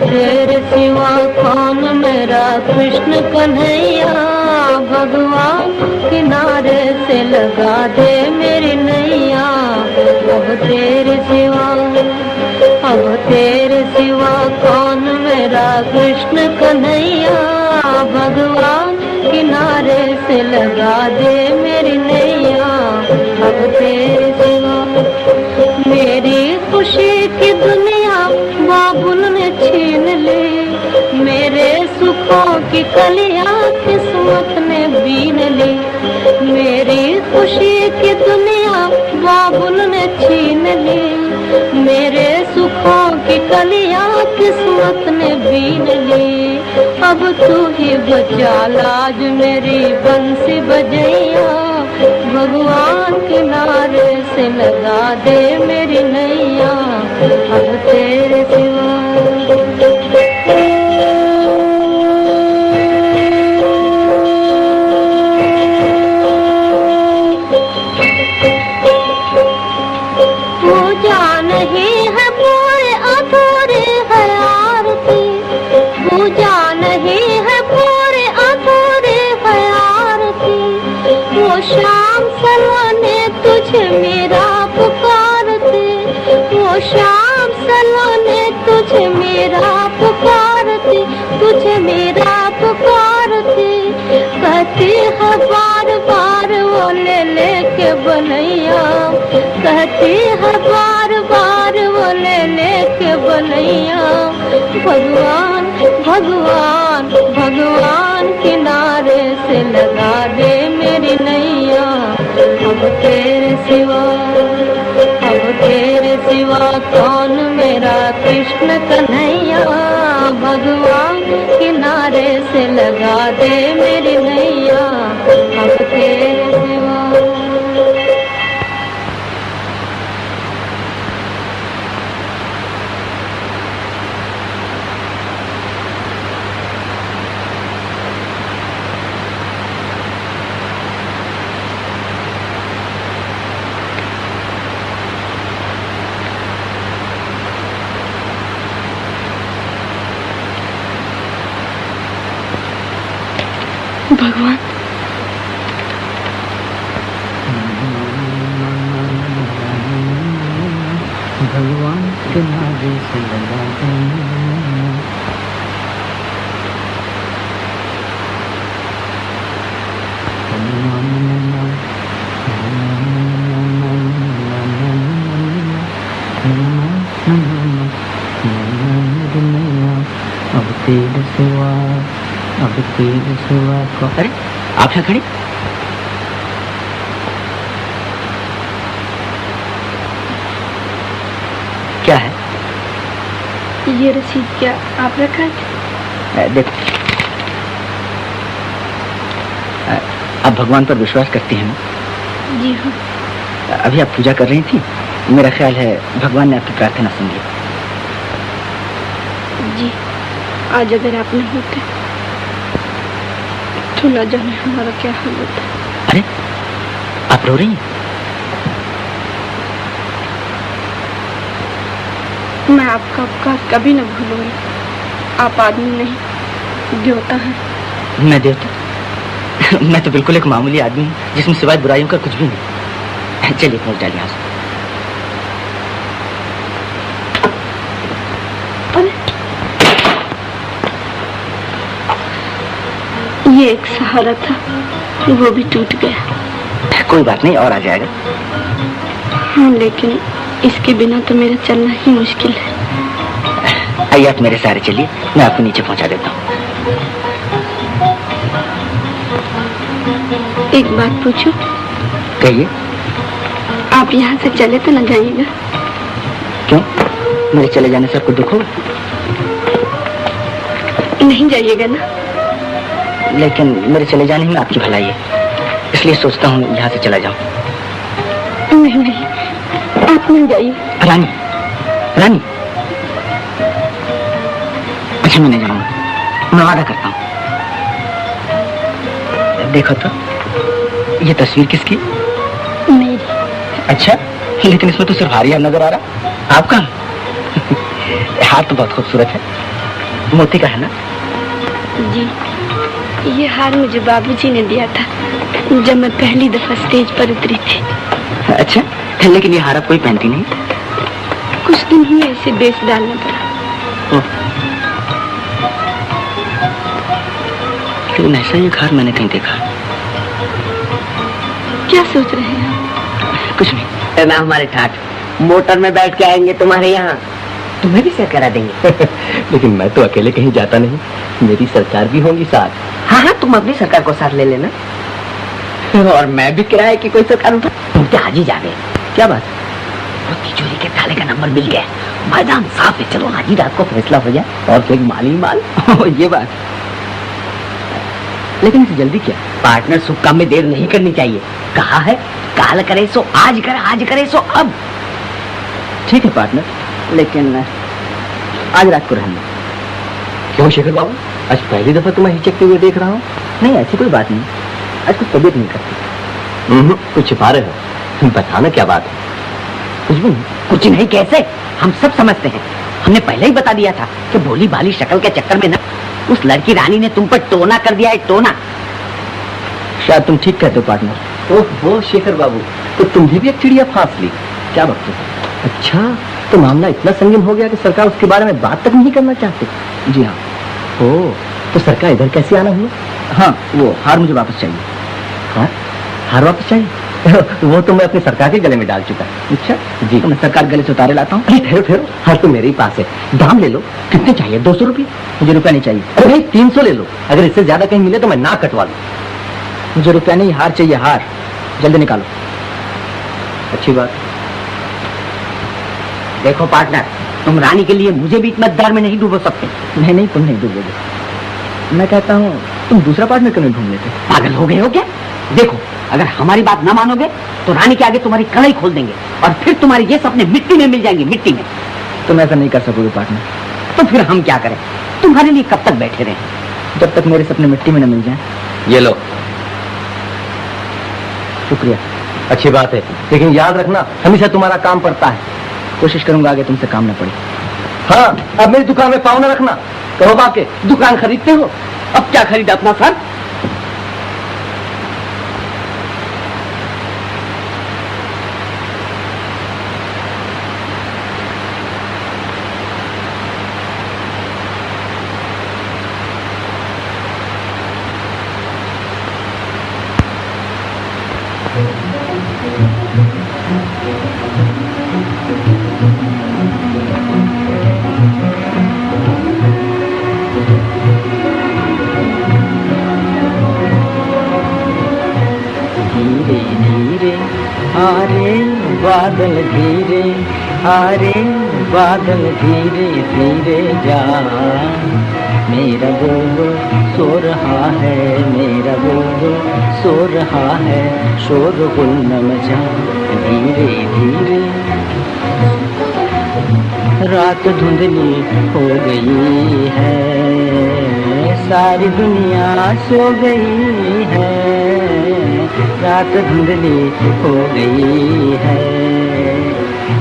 तेरे सिवा कौन मेरा कृष्ण कन्हैया, भगवान किनारे से लगा दे मेरी नैया। अब तेरे सिवा कौन मेरा कृष्ण कन्हैया, भगवान किनारे से लगा दे मेरी नैया। अब तेरे सिवा मेरी खुशी की दुनिया बाबुल ने छीन ली, मेरे सुखों की कलियां किस्मत ने बीन ली। मेरी खुशी की दुनिया बाबुल ने छीन ली, मेरे सुखों की कलियां किस्मत ने बीन ली। अब तू ही बचा लाज मेरी बंसी बजैया, भगवान किनारे से लगा दे मेरी नैया। अब तेरे सिवा बनैया, कहती है बार बार वो ले लेके बनैया। भगवान भगवान भगवान किनारे से लगा दे मेरी नैया। अब तेरे सिवा कौन मेरा कृष्ण कन्हैया। भगवान किनारे से लगा दे मेरी नैया। अब तेरे सिवा। भगवान भगवान के नारे से लगा अब तेरे सिवा को। अरे आप यहाँ खड़ी? क्या है? ये रसीद क्या आप रखा है? देखो, आप भगवान पर विश्वास करती हैं ना? जी हाँ। अभी आप पूजा कर रही थी, मेरा ख्याल है भगवान ने आपकी प्रार्थना सुन ली। जी, आज अगर आप नहीं होते तो न जाने हमारा क्या हाल होता। अरे आप रो रही हैं? मैं आपका उपकार कभी न भूलूंगी। आप आदमी नहीं, देवता हैं। मैं देवता? मैं तो बिल्कुल एक मामूली आदमी हूँ जिसमें सिवाय बुराइयों का कुछ भी नहीं। चलिए पहुंच डालिए यहाँ से। ये एक सहारा था, वो भी टूट गया। कोई बात नहीं, और आ जाएगा। हाँ, लेकिन इसके बिना तो मेरा चलना ही मुश्किल है। आइए आप मेरे सहारे चलिए, मैं आपको नीचे पहुंचा देता हूँ। एक बात पूछूं? कहिए। आप यहाँ से चले तो न जाइएगा? क्यों? मेरे चले जाने से आपको दुख होगा? नहीं जाइएगा ना? लेकिन मेरे चले जाने में आपकी भलाई है, इसलिए सोचता हूँ यहाँ से चला जाऊँ। नहीं नहीं, आप नहीं जाइए। रानी, रानी। अच्छा मैं नहीं जाऊँगा, मैं वादा करता हूँ। देखो तो, ये तस्वीर किसकी? मेरी। अच्छा, लेकिन इसमें तो सिर्फ हार ही हार नजर आ रहा। आपका? हार तो बहुत खूबसूरत है, मोती का है ना? जी, ये हार मुझे बाबूजी ने दिया था जब मैं पहली दफा स्टेज पर उतरी थी। अच्छा, लेकिन ये हार आप कोई पहनती नहीं? कुछ दिन हुए इसे बेच डालना पड़ा। लेकिन ऐसा ये हार मैंने कहीं देखा। क्या सोच रहे हैं आप? कुछ नहीं। ना हमारे ठाठ मोटर में बैठ के आएंगे तुम्हारे यहाँ, तुम्हें भी सर करा देंगे। लेकिन मैं तो अकेले कहीं जाता नहीं, मेरी सरकार भी होगी साथ। हाँ हाँ, तुम अपनी सरकार को साथ ले लेना। और मैं भी किराए की कोई सरकार उठा। तुम तो आज ही जा गए। क्या बात? वो तिजोरी के ताले का नंबर मिल गया, मैदान साफ है। चलो आज ही रात को फैसला हो जाए। और फिर माल ही माल। ये बात। लेकिन इसे जल्दी क्या? पार्टनर शुभ काम में देर नहीं करनी चाहिए। कहा है काल करे सो आज करे, आज करे सो अब। ठीक है पार्टनर, लेकिन आज रात को रहना। क्यों शेखर बाबू, आज पहली दफा तुम्हें हिचकते हुए देख रहा हूँ। नहीं, ऐसी कोई बात नहीं, आज कुछ तबीयत नहीं करती। कुछ छिपा रहे हो, तुम बताना क्या बात है? कुछ भी नहीं। कुछ नहीं कैसे? हम सब समझते हैं। हमने पहले ही बता दिया था कि भोली भाली शक्ल के चक्कर में ना उस लड़की रानी ने तुम पर टोना कर दिया है, टोना। शायद तुम ठीक कहते हो पार्टनर। ओह शेखर बाबू, तो तुम्हें भी एक चिड़िया फांस ली। क्या बात है? अच्छा, तो मामला इतना संगीन हो गया कि सरकार उसके बारे में बात तक नहीं करना चाहती। जी हाँ। ओह, तो सरकार इधर कैसे आना हुआ? हाँ, वो हार मुझे वापस चाहिए। हाँ, हार वापस चाहिए? वो तो मैं अपनी सरकार के गले में डाल चुका। अच्छा जी, तो मैं सरकार गले से उतारे लाता हूँ। ठहरो ठहरो, हर तो मेरे ही पास है। दाम ले लो। कितने चाहिए? 200 रुपये? मुझे रुपया नहीं चाहिए। अरे भाई 300 ले लो, अगर इससे ज्यादा कहीं मिले तो मैं ना कटवा लूँ। मुझे रुपया नहीं, हार चाहिए, हार। जल्दी निकालो। अच्छी बात। देखो पार्टनर, तुम रानी के लिए मुझे भी इतना दर में नहीं डूबो सकते। नहीं नहीं, तुम नहीं डूबोगे। मैं कहता हूँ तुम दूसरा पार्टनर क्यों नहीं ढूंढ लेते? पागल हो गए हो क्या? देखो, अगर हमारी बात ना मानोगे तो रानी के आगे तुम्हारी कलाई खोल देंगे और फिर तुम्हारे ये सपने मिट्टी में मिल जाएंगे, मिट्टी में। तुम ऐसा नहीं कर सकोगे पार्टनर। तो फिर हम क्या करें? तुम्हारे लिए कब तक बैठे रहें? जब तक मेरे सपने मिट्टी में न मिल जाएं। ये लो। शुक्रिया, अच्छी बात है, लेकिन याद रखना हमेशा तुम्हारा काम पड़ता है। कोशिश करूंगा आगे तुमसे काम न पड़े। हाँ, अब मेरी दुकान में पाँव न रखना। कहो बाप के दुकान खरीदते हो? अब क्या खरीदा अपना सर? बादल धीरे आ रे, बादल धीरे धीरे जा। मेरा बुलबुल सो रहा है, मेरा बुलबुल सो रहा है, शोरगुल न मचा धीरे धीरे। रात धुंधली हो गई है, सारी दुनिया सो गई है। रात धुंधली हो गई है,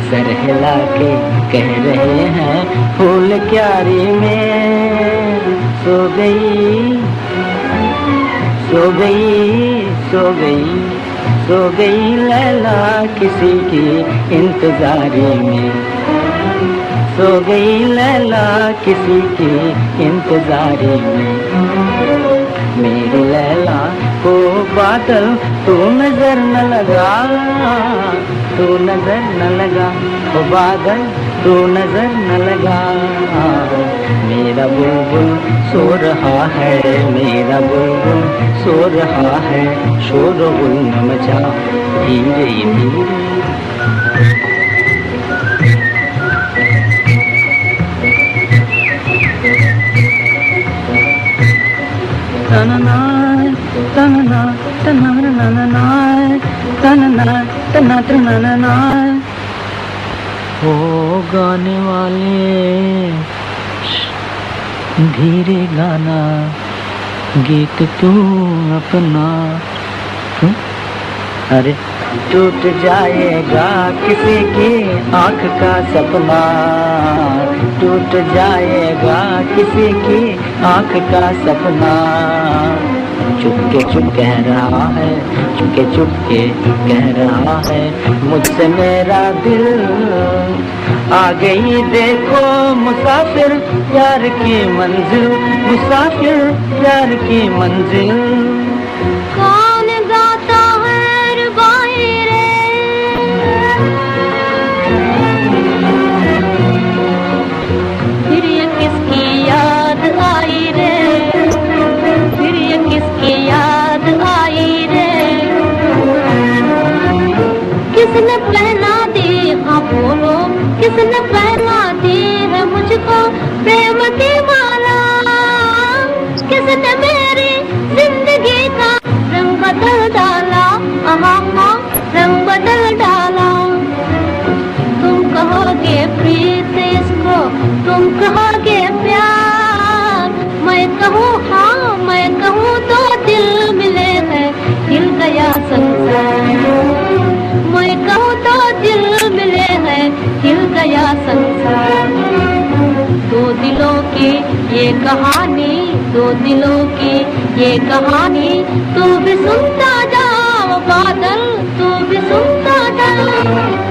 सर हिला के कह रहे हैं फूल क्यारी में सो गई, सो गई, सो गई, सो गई लैला किसी की इंतजारी में। सो गई लैला किसी की इंतजारी में। मेरी लैला को बादल तू नजर न लगा, तू नजर न लगा, ओ बादल तू नजर न लगा। मेरा बुलबुल सो रहा है, मेरा बुलबुल सो रहा है, शोरगुल न मचा धीरे धीरे। तनना तनना तनना तनना तनना तनना। ओ गाने वाले धीरे गाना, गीत तू अपना। अरे टूट जाएगा किसी की आँख का सपना, टूट जाएगा किसी की आँख का सपना। चुपके चुप कह रहा है, चुपके चुपके कह रहा है मुझसे मेरा दिल। आ गई देखो मुसाफिर प्यार की मंजिल, मुसाफिर प्यार की मंजिल। कौन गाता है रुबाई रे, फिर ये किसकी याद आई रे, फिर ये किसकी याद आई रे। किसने पहना दी, हाँ बोलो, किसने पहना दी है मुझको प्रेम की माला। किसने मेरी जिंदगी का रंग बदल डाला, हाँ रंग बदल डाला। तुम कहोगे प्रीत इसको, तुम कहोगे प्यार, मैं कहूँ हाँ मैं कहूँ तो दिल मिले हैं, हिल गया संसार। मैं कहूँ तो दिल मिले हैं, हिल गया संसार। दो दिलों की ये कहानी, दो दिलों की ये कहानी, तू भी सुनता जाओ बादल, तू भी सुनता जाओ।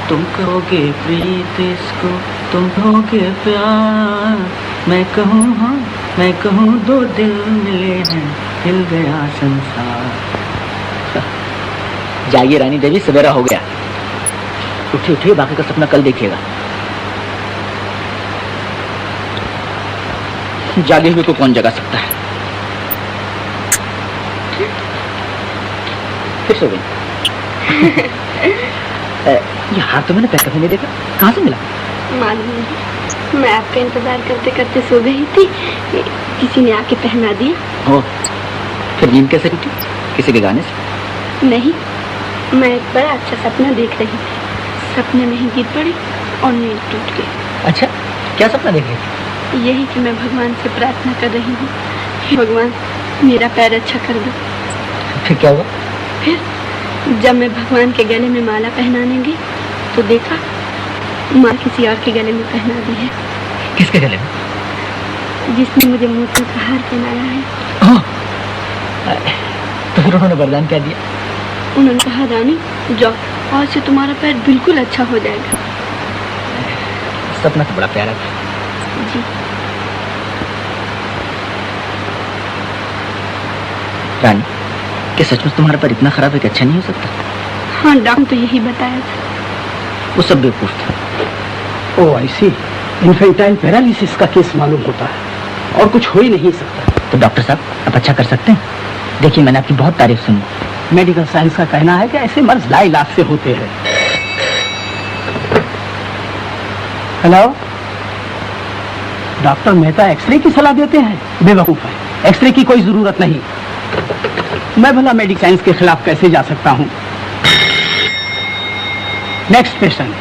तुम कहोगे प्रीत इसको, तुम कहोगे प्यार, मैं कहूँ हाँ, मैं कहूँ दो दिल मिले हैं, हिल गया संसार। जाइए रानी देवी, सवेरा हो गया। उठिए उठिए, बाकी का सपना कल देखिएगा। जागे हुए को कौन जगा सकता है? फिर सो गई। ये हाथ तो मैंने पैर कभी नहीं देखा, कहाँ से मिला? मालूम नहीं, मैं आपका इंतजार करते करते सो गई थी, किसी ने आके पहना दिया। ओ, फिर नींद कैसे टूटी? किसी के गाने से? नहीं, मैं एक बड़ा अच्छा सपना देख रही थी, सपने में ही गिर पड़ी और नींद टूट गई। अच्छा, क्या सपना देख रही थी? यही कि मैं भगवान से प्रार्थना कर रही हूँ, हे भगवान मेरा पैर अच्छा कर दो। फिर क्या हुआ? फिर जब मैं भगवान के गले में माला पहनाने गई तो देखा माँ किसी और के गले में पहना दी है। किसके गले में? जिसने मुझे मोतियों का हार पहनाया है। तो फिर उन्होंने वरदान क्या दिया? उन्होंने कहा रानी जाओ, आज से तुम्हारा पैर बिल्कुल अच्छा हो जाएगा। सपना तो बड़ा प्यारा था। जी। रानी, क्या सचमुच तुम्हारा पैर इतना खराब है कि अच्छा नहीं हो सकता? हाँ, डॉक्टर तो यही बताया था। वो सब बेवकूफ था। ओ ऐसी इन्फेंटाइल पैरालिसिस का केस मालूम होता है और कुछ हो ही नहीं सकता। तो डॉक्टर साहब, आप अच्छा कर सकते हैं। देखिए, मैंने आपकी बहुत तारीफ सुनी। मेडिकल साइंस का कहना है कि ऐसे मर्ज लाइलाज से होते हैं। हेलो, डॉक्टर मेहता एक्सरे की सलाह देते हैं? बेवकूफ है, एक्सरे की कोई जरूरत नहीं। मैं भला मेडिकल साइंस के खिलाफ कैसे जा सकता हूं? Next patient.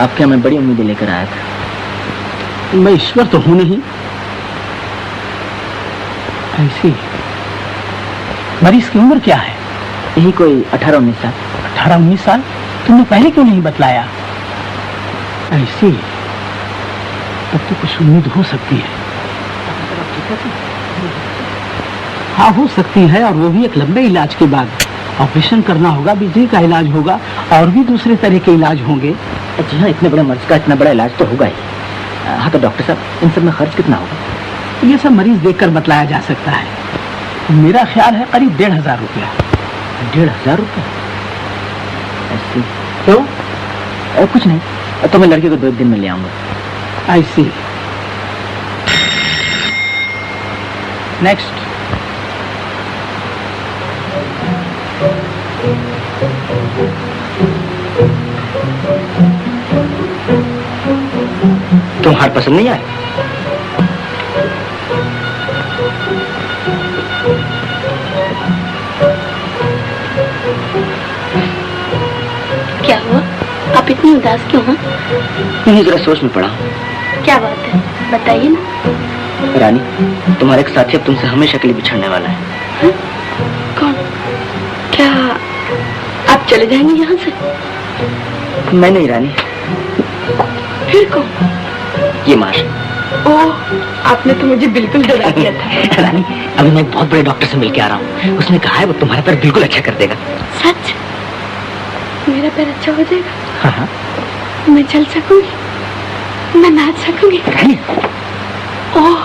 आपके मैं बड़ी उम्मीदें लेकर आया था। मैं ईश्वर तो हूं नहीं। ऐसी मरीज की उम्र क्या है? यही कोई 18-19 साल। 18-19 साल? तुमने पहले क्यों नहीं बतलाया? ऐसी तब तो कुछ उम्मीद हो सकती है। हाँ, हो सकती है, और वो भी एक लंबे इलाज के बाद। ऑपरेशन करना होगा, बिजली का इलाज होगा और भी दूसरे तरह के इलाज होंगे। जी हाँ, इतने बड़े मर्ज का इतना बड़ा इलाज तो होगा ही। हाँ, तो डॉक्टर साहब, इन सब में खर्च कितना होगा? ये सब मरीज देखकर बतलाया जा सकता है। मेरा ख्याल है करीब 1500 रुपया। 1500 रुपया? ऐसी तो कुछ नहीं, तो मैं लड़के को 2 दिन में ले आऊंगा। ऐसी नेक्स्ट। तुम हार पसंद नहीं आए? क्या हुआ, आप इतनी उदास क्यों हैं? नहीं, जरा सोच में पड़ा। क्या बात है, बताइए ना। रानी, तुम्हारे एक साथी अब तुमसे हमेशा के लिए बिछड़ने वाला है। हा? कौन? क्या आप चले जाएंगे यहाँ से? मैं नहीं रानी। फिर कौन? ये मार। ओह, आपने तो मुझे बिल्कुल डरा दिया था। रानी, अभी मैं एक बहुत बड़े डॉक्टर से मिल के आ रहा हूँ। उसने कहा है वो तुम्हारा पैर बिल्कुल अच्छा कर देगा। सच? मेरा पैर अच्छा हो जाएगा? हाँ हाँ। मैं चल सकूंगी, मैं नाच सकूंगी। ओह,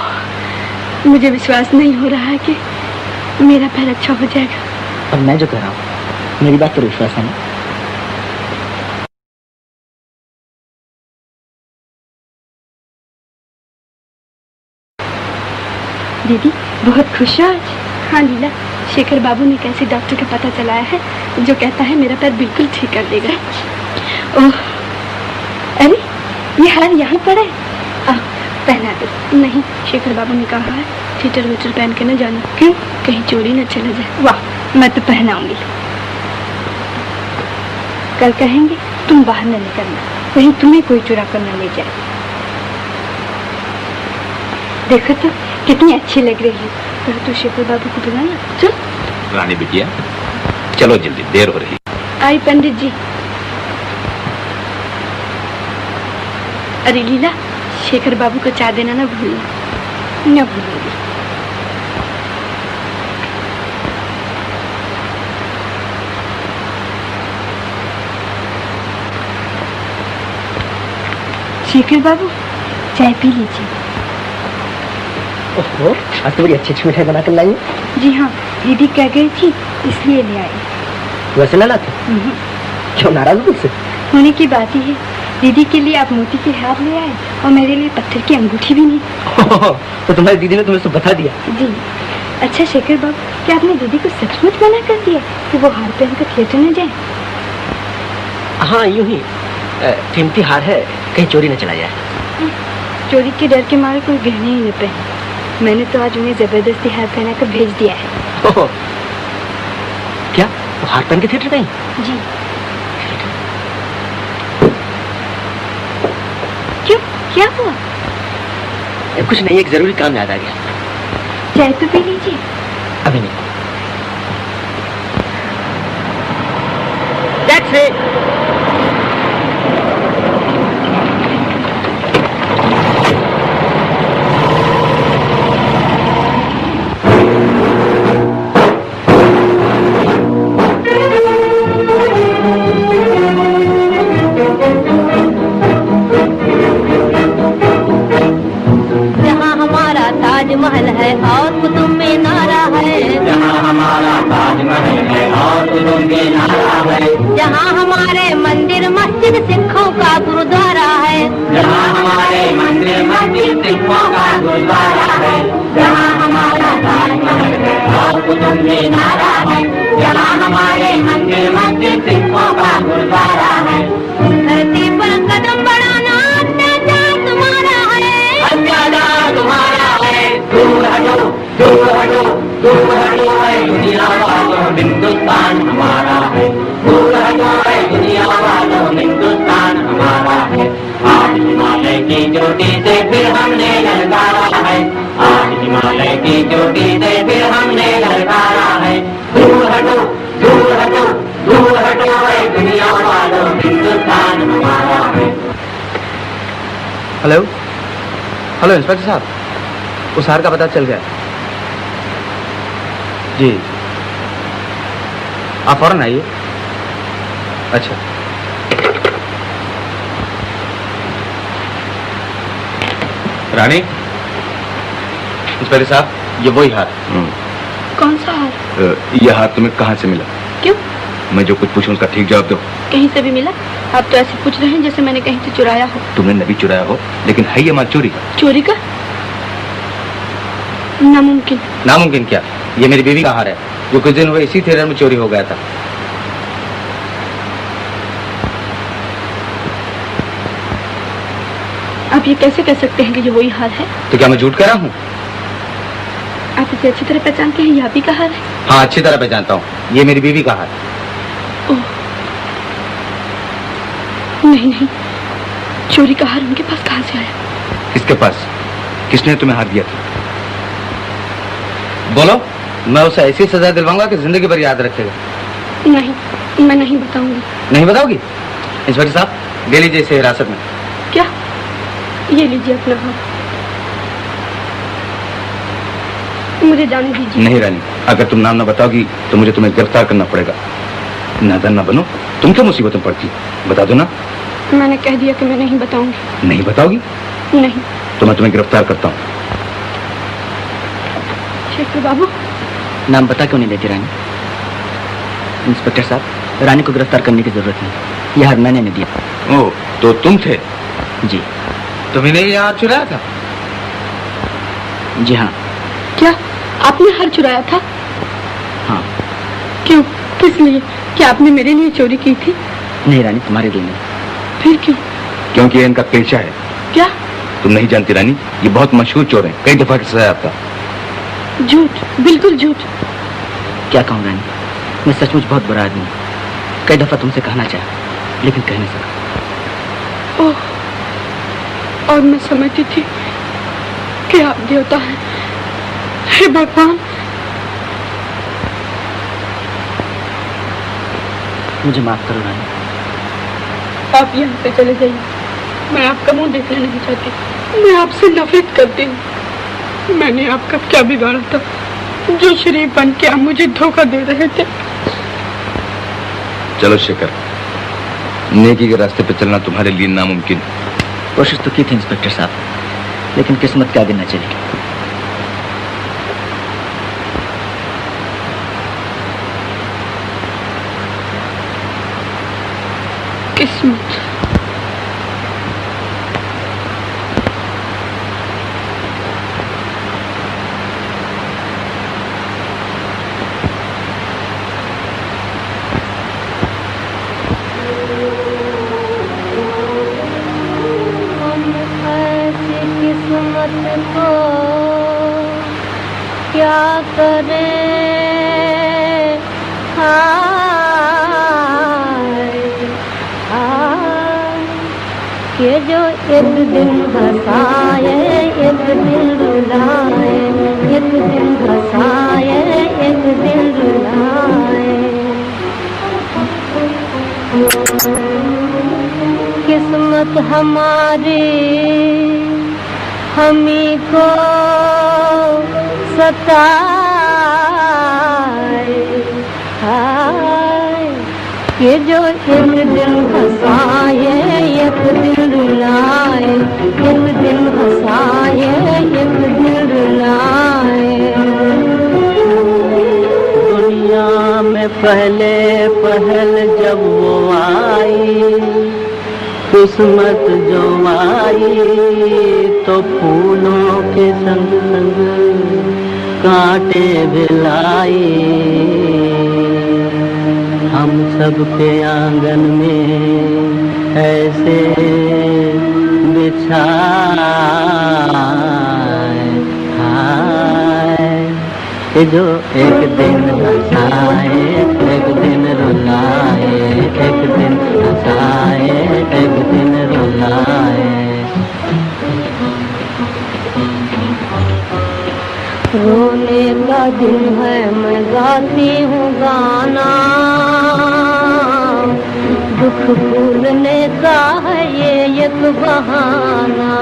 मुझे विश्वास नहीं हो रहा है कि मेरा पैर अच्छा हो जाएगा। और मैं जो कह रहा हूँ, मेरी बात पर विश्वास है ना? दीदी बहुत खुश हो आज? हाँ लीला, शेखर बाबू ने कैसे डॉक्टर का पता चलाया है जो कहता है मेरा पैर बिल्कुल ठीक कर देगा। ओह, अरे ये हार यहाँ पर है, पहना दो। नहीं, शेखर बाबू ने कहा है थीटर वीटर पहन के न जाना। क्यों? कहीं चोरी न चला जाए। वाह, मैं तो पहनाऊंगी। कल कहेंगे तुम बाहर न निकलना, कहीं तुम्हें कोई चुरा कर न ले जाए। देखो तो कितनी अच्छी लग रही है। पर तो शेखर बाबू को बुलाया। चल रानी बिटिया, चलो जल्दी, देर हो रही। आई पंडित जी। अरे लीला, शेखर बाबू को चाय देना ना भूलना। न भूलूंगी। शेखर बाबू चाय पी लीजिए। ओहो, आज तो बड़ी अच्छी अच्छी मिठाई बनाकर लाई। जी हाँ, दीदी कह गई थी इसलिए ले आई। वैसे ना लाते? क्यों नाराज हो मुझसे? होने की बात ही है, दीदी के लिए आप मोती के हार ले आए और मेरे लिए पत्थर की अंगूठी भी नहीं। तो तुम्हारी दीदी ने तुम्हें सब बता दिया? जी। अच्छा शेखर बाबू, क्या आपने दीदी को सचमुच मना कर दिया कि वो हार पहनकर थिएटर न जाए? हाँ, यूं ही कीमती हार है, कहीं चोरी न चला जाए। चोरी के डर के मारे कोई गहने ही न पहने। मैंने तो आज उन्हें जबरदस्ती हार पहना कर भेज दिया है। क्या वो हार पहन के थिएटर गई? जी। क्यों, क्या हुआ? कुछ नहीं, एक जरूरी काम याद आ गया। चाय तो पी लीजिए। अभी नहीं। टैक्सी। महल है और कुतुब मीनारा है, जहाँ हमारा ताजमहल है और कुतुब मीनारा है, जहाँ हमारे मंदिर मस्जिद सिखों का गुरुद्वारा है, जहाँ हमारे मंदिर मस्जिद सिखों का गुरुद्वारा है, जहाँ हमारा ताजमहल है और कुतुब मीनारा है, जहाँ हमारे मंदिर मस्जिद सिखों का गुरुद्वारा है। धरती पर कदम बढ़ाना अत्याचार तुम्हारा है, अत्याचार तुम्हारा है। दूर हटो, दूर हटो, दूर हटो है दुनिया वालों, हिंदुस्तान हमारा है। दूर हटो है दुनिया वालों, हिंदुस्तान हमारा है। आज हिमालय की चोटी से फिर हमने ललकारा है, आज हिमालय की चोटी से फिर हमने ललकारा है। दूर हटो, दूर हटो, दूर हटो है दुनिया वालों, हिंदुस्तान हमारा है। हेलो हेलो इंस्पेक्टर साहब, उस हार का पता चल गया जी। आप फौरन आइए। अच्छा, रानी। इंस्पेक्टर साहब, ये वही हार। कौन सा हार? यह हार तुम्हें कहाँ से मिला? क्यों? मैं जो कुछ पूछूं उसका ठीक जवाब दो। कहीं से भी मिला? आप तो ऐसे पूछ रहे हैं जैसे मैंने कहीं से चुराया हो। तुमने नहीं चुराया हो, लेकिन है ये माल चोरी का। चोरी का? नामुमकिन। नामुमकिन क्या? ये मेरी बीवी का हार है जो कुछ दिन हुए इसी थिएटर में चोरी हो गया था। आप ये कैसे कह सकते हैं कि ये वही हार है? तो क्या मैं झूठ कह रहा हूँ? आप इसे अच्छी तरह पहचानते हैं, ये आप ही का हार है? हाँ, अच्छी तरह पहचानता हूँ, ये मेरी बीवी का हार है। ओह, नहीं नहीं, चोरी का हार उनके पास कहाँ से आया? किसके पास? किसने तुम्हें हार दिया था? बोलो, मैं उसे ऐसी सजा दिलवाऊंगा कि जिंदगी भर याद रखेगा। नहीं, मैं नहीं बताऊंगी। नहीं बताओगी? इंस्पेक्टर साहब, ले लीजिए इसे हिरासत में। क्या? ये लीजिए अपना हाथ, मुझे जाने दीजिए। नहीं रानी, अगर तुम नाम न बताओगी तो मुझे तुम्हें गिरफ्तार करना पड़ेगा। नादान ना बनो, तुम क्या मुसीबत में पड़ती? बता दो ना। मैंने कह दिया कि मैं नहीं बताऊंगी। नहीं बताओगी? नहीं। तो मैं तुम्हें गिरफ्तार करता हूँ। शेखर बाबू। नाम बता क्यों नहीं देती रानी? इंस्पेक्टर साहब, रानी को गिरफ्तार करने की जरूरत नहीं, यह हार मैंने नहीं दिया। ओह, तो तुम थे? जी। तुम्हें नहीं यहाँ चुराया था? जी हाँ। क्या आपने हार चुराया था? हाँ। क्यों? किस लिए? क्या आपने मेरे लिए चोरी की थी? नहीं रानी, तुम्हारे लिए नहीं। फिर क्यों? क्योंकि ये इनका पेशा है। क्या? तुम नहीं जानती रानी, ये बहुत मशहूर चोर हैं, कई दफा की सजा आपका। झूठ, बिल्कुल झूठ। क्या कहूँ रानी, मैं सचमुच बहुत बुरा आदमी हूँ। कई दफा तुमसे कहना चाहा, लेकिन कह नहीं सका। ओह, और मैं समझती थी कि आप देवता हैं। हे भगवान, मुझे माफ करो रानी। आप यहाँ से चले जाइए, मैं आपका मुंह देखना नहीं चाहती। मैं आपसे नफरत करती हूँ। मैंने आपका क्या बिगाड़ा था जो शरीफ बन के आप मुझे धोखा दे रहे थे? चलो शेखर, नेकी के रास्ते पे चलना तुम्हारे लिए नामुमकिन। कोशिश तो की थी इंस्पेक्टर साहब, लेकिन किस्मत के आगे न चली। किस्मत। को क्या करें, हाय हाय, कि जो एक दिन हंसाए एक दिन रुलाए, एक दिन हंसाए एक दिन रुलाए। किस्मत हमारी हमी को सताए, हाय, कि जो एक दिन हंसाए एक दिन रुलाए, एक दिन हंसाए एक दिन रुलाए। दुनिया में पहले पहल जब वो आई, किस्मत जो आई, तो फूलों के संग संग कांटे भी लाई। हम सब के आंगन में ऐसे बिछाए, हाय, कि जो एक दिन हंसाए एक दिन रुलाए, एक दिन हंसाए एक दिन रुलाए। रोने का दिन है मैं गाती हूँ गाना, दुख भूलने का है ये एक बहाना।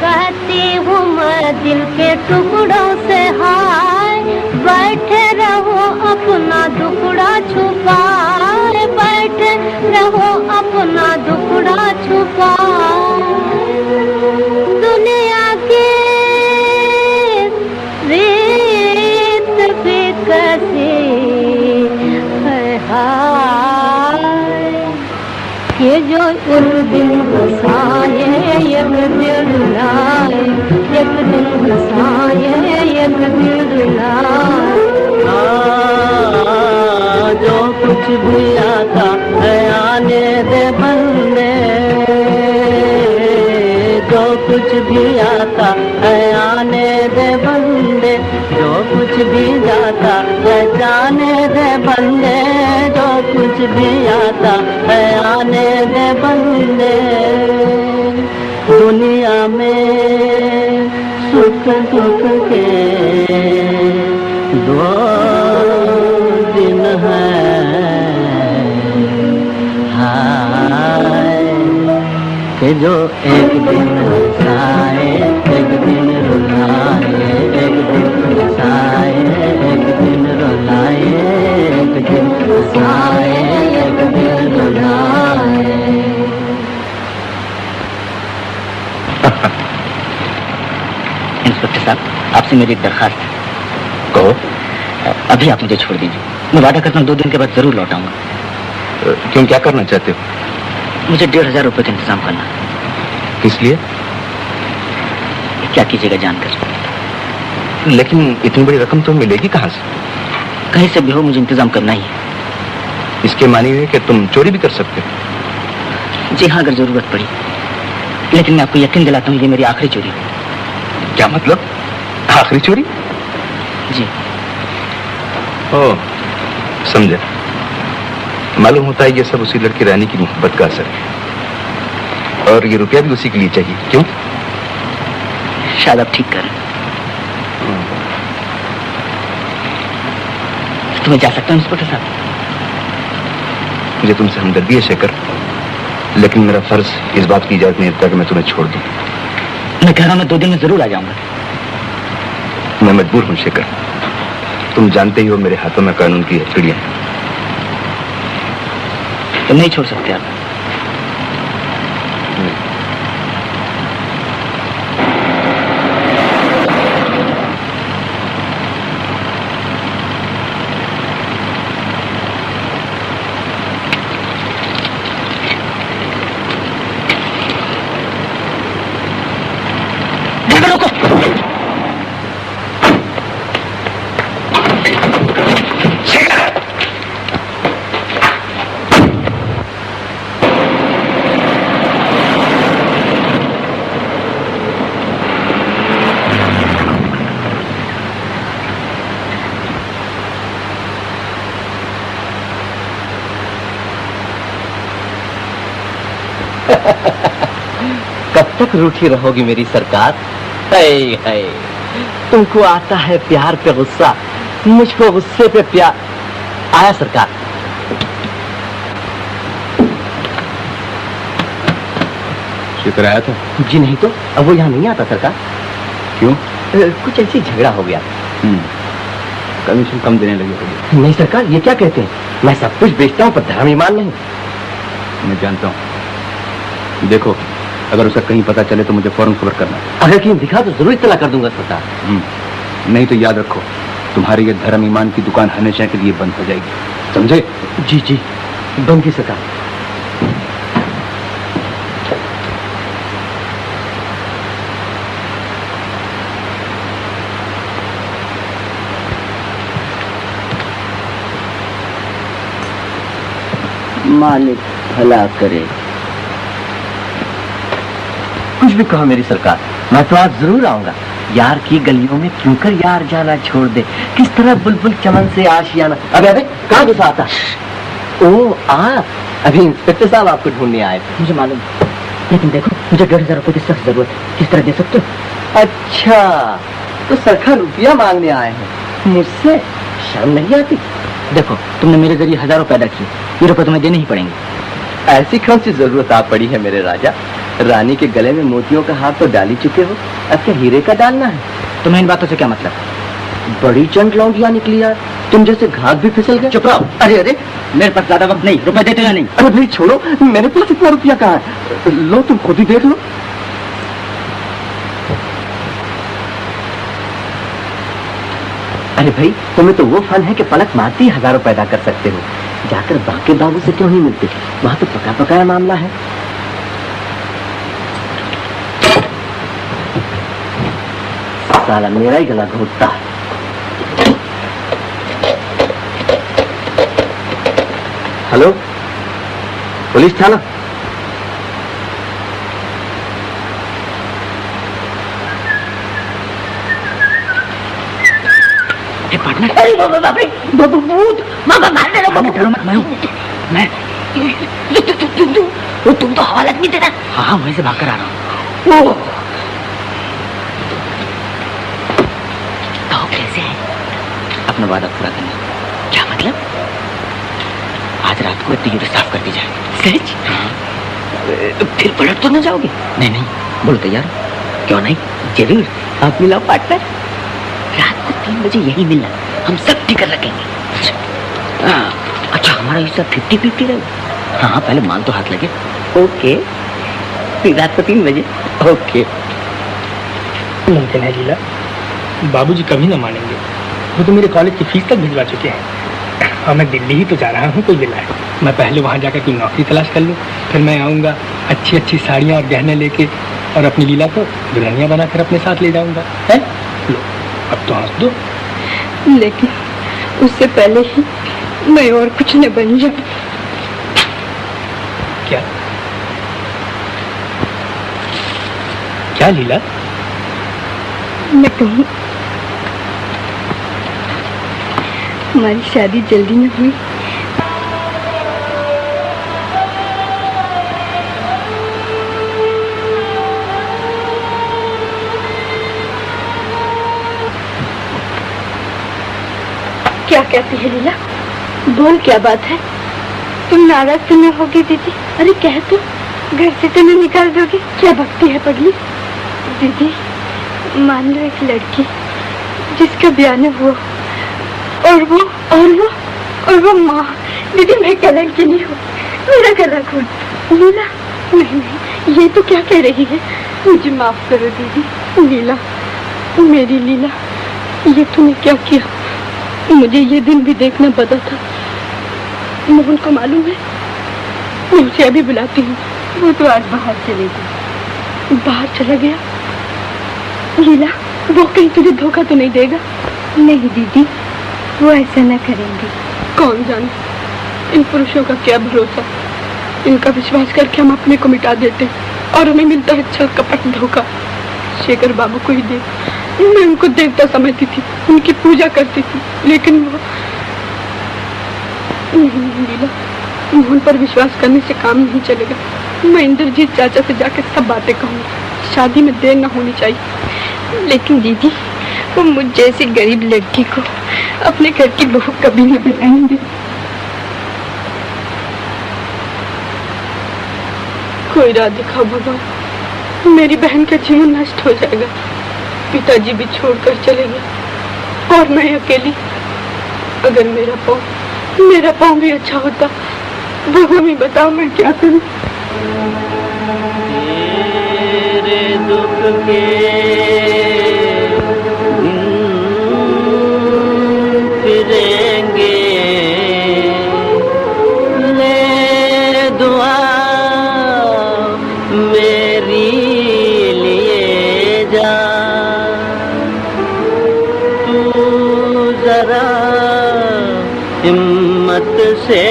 कहती हूँ मैं दिल के टुकड़ों से हाय, बैठे रहो अपना दुखड़ा छुपाए, बैठे रहो अपना दुखड़ा छुपाए। दुनिया की रीत भी कैसी है हाय, कि जो एक दिन हंसाए एक दिन रुलाए, एक दिन हंसाए एक दिन रुलाए। जो कुछ भी आता है आने दे बंदे, जो कुछ भी आता है आने दे बंदे, जो कुछ भी जाता है जाने दे बंदे, जो कुछ भी आता है आने दे बंदे। दुनिया में सुख दुख के दो दिन है, हाय, कि जो एक दिन हंसाए एक दिन रुलाए, एक दिन हंसाए एक दिन रुलाए, एक दिन हंसाए एक दिन रुलाए। इंस्पेक्टर साहब, आपसे मेरी एक दरखास्त है। कहो। अभी आप मुझे छोड़ दीजिए, मैं वादा करता हूँ 2 दिन के बाद जरूर लौटाऊंगा। क्यों, क्या करना चाहते हो? मुझे 1500 रुपए का इंतजाम करना। किस लिए? क्या कीजिएगा जानकर। लेकिन इतनी बड़ी रकम तो मिलेगी कहाँ से? कहीं से भी हो, मुझे इंतजाम करना ही है। इसके मानी है कि तुम चोरी भी कर सकते हो? जी हाँ, अगर जरूरत पड़ी, लेकिन मैं आपको यकीन दिलाता हूँ ये मेरी आखिरी चोरी है। क्या मतलब? आखिरी चोरी? जी। ओह, समझा। मालूम होता है ये सब उसी लड़की रानी की मोहब्बत का असर है, और ये रुपया भी उसी के लिए चाहिए। क्यों? शायद आप ठीक करें। तो मैं जा सकता हूँ इंस्पेक्टर साहब? मुझे तुमसे हमदर्दी है शेखर, लेकिन मेरा फर्ज इस बात की इजाजत नहीं देता कि मैं तुम्हें छोड़ दूं। मैं कह रहा हूँ मैं 2 दिन में जरूर आ जाऊंगा। मैं मजबूर हूँ शेखर, तुम जानते ही हो मेरे हाथों में कानून की हथकड़ियां हैं। तो नहीं छोड़ सकते आप? कब तक रूठी रहोगी मेरी सरकार? है तुमको आता है प्यार पे गुस्सा, मुझको गुस्से पे प्यार। आया सरकार। शेखर आया था? जी नहीं तो अब वो यहाँ नहीं आता सरकार। क्यों? कुछ ऐसी झगड़ा हो गया। कमीशन कम देने लगे होंगे। नहीं सरकार, ये क्या कहते हैं? मैं सब कुछ बेचता हूँ पर धर्म ईमान नहीं। मैं जानता हूँ। देखो, अगर उसका कहीं पता चले तो मुझे फौरन खबर करना। अगर कहीं दिखा तो जरूर इत्तला कर दूंगा सरकार। नहीं तो याद रखो, तुम्हारी ये धर्म ईमान की दुकान हमेशा के लिए बंद हो जाएगी, समझे? जी जी, बंद की सरकार। मालिक भला करे। कुछ भी कहो मेरी सरकार, मैं तो आज जरूर आऊंगा। यार की गलियों में क्यों कर यार जाना छोड़ दे, किस तरह बुलबुल चमन से आशियाना। अबे अबे कहाँ घुसा आता? ओ आप अभी इंस्पेक्टर साहब आपको ढूंढने आए थे। मुझे मालूम, लेकिन देखो मुझे 1,500 रुपए की सख्त जरूरत है, किस तरह दे सकते हो? अच्छा तो सरखा रुपया मांगने आए हैं मुझसे, शर्म नहीं आती? देखो तुमने मेरे जरिए हजारों पैदा किए, ये रुपए तुम्हें देने ही पड़ेंगे। ऐसी कौन सी जरूरत आ पड़ी है मेरे राजा? रानी के गले में मोतियों का हाथ तो डाल ही चुके हो, अब क्या हीरे का डालना है? तुम्हें इन बातों से क्या मतलब? बड़ी चंट लौंडिया निकली यार, तुम जैसे घात भी फिसल गए। चुप रहो। अरे अरे मेरे पास ज्यादा वक्त नहीं, रुपए देते या नहीं? अरे भाई छोड़ो, मेरे पास इतना रुपया कहाँ है? लो तुम खुद ही देख लो। अरे भाई तुम्हें तो वो फन है कि पलक मारती ही हजारों पैदा कर सकते हो। जाकर बाकी बाबू से क्यों नहीं मिलते? वहां तो पका पकाया मामला है। साला मेरा ही गला घोटता है। हेलो, पुलिस थाना? पार्टनर, अरे बाबू भूत, मामा मार दे रहा। डरो मत, मैं तुम तो हवाला नहीं देता। हाँ वहीं से भागकर आ रहा हूँ। तो कैसे है? अपना वादा पूरा करना। क्या मतलब? आज रात को तिजोरी साफ कर दी जाए। सच? हाँ। फिर पलट तो न जाओगे? नहीं नहीं, बोलो तैयार? क्यों नहीं, जरूर। आप मिलाओ पार्टनर, रात को 3 बजे यही मिलना, हम सब टिकट रखेंगे। अच्छा हमारा हिस्सा 50-50 रहेगा? हाँ पहले मान तो हाथ लगे। ओके, फिर रात को 3 बजे। ओके। मुमकिन है लीला, बाबूजी कभी ना मानेंगे। वो तो मेरे कॉलेज की फीस तक भिजवा चुके हैं और मैं दिल्ली ही तो जा रहा हूँ, कोई मिला है। मैं पहले वहाँ जाकर कोई नौकरी तलाश कर लूँ, फिर मैं आऊँगा अच्छी अच्छी साड़ियाँ और गहने लेके और अपनी लीला को दुल्हनिया बनाकर अपने साथ ले जाऊँगा। है लो, अब तो हंस दो। लेकिन उससे पहले ही मैं और कुछ न बन जाऊं। क्या क्या लीला? मैं कहूँ हमारी शादी जल्दी न हुई। क्या कहती है लीला? बोल, क्या बात है? तुम नाराज तो न होगी दीदी? अरे कह तो, घर से तो नहीं निकाल दोगी? क्या भक्ति है पगली? दीदी मान लो एक लड़की जिसका ब्याह न हुआ और वो माँ। दीदी मैं कलंक की नहीं हूँ, मेरा गला घोट। लीला नहीं, ये तो क्या कह रही है? मुझे माफ करो दीदी। लीला, मेरी लीला, ये तूने क्या किया? मुझे ये दिन भी देखना पड़ा था। मोहन को मालूम है? मैं उसे अभी बुलाती हूँ। वो तो आज बाहर चले गए। बाहर चला गया? लीला, वो कहीं तुझे धोखा तो नहीं देगा? नहीं दीदी, वो ऐसा न करेंगे। कौन जाने, इन पुरुषों का क्या भरोसा। इनका विश्वास करके हम अपने को मिटा देते और हमें मिलता है अच्छा कपट धोखा। शेखर बाबू को ही देख, मैं उनको देवता समझती थी, उनकी पूजा करती थी, लेकिन वो नहीं लीला, मोहन पर विश्वास करने से काम नहीं चलेगा। मैं इंद्रजीत चाचा से जाकर सब बातें कहूँगी। शादी में देर न होनी चाहिए। लेकिन दीदी, वो मुझ जैसी गरीब लड़की को अपने घर की बहू कभी नहीं बनाएंगे। कोई राह दिखाओ भगवान, मेरी बहन का जीवन नष्ट हो जाएगा। पिताजी भी छोड़कर चले गए और मैं अकेली। अगर मेरा पाँव भी अच्छा होता, भगवान ही बताओ मैं क्या करूं। तेरे दुख के फिरेंगे, ले दुआ मेरी लिए जा, तू जरा हिम्मत से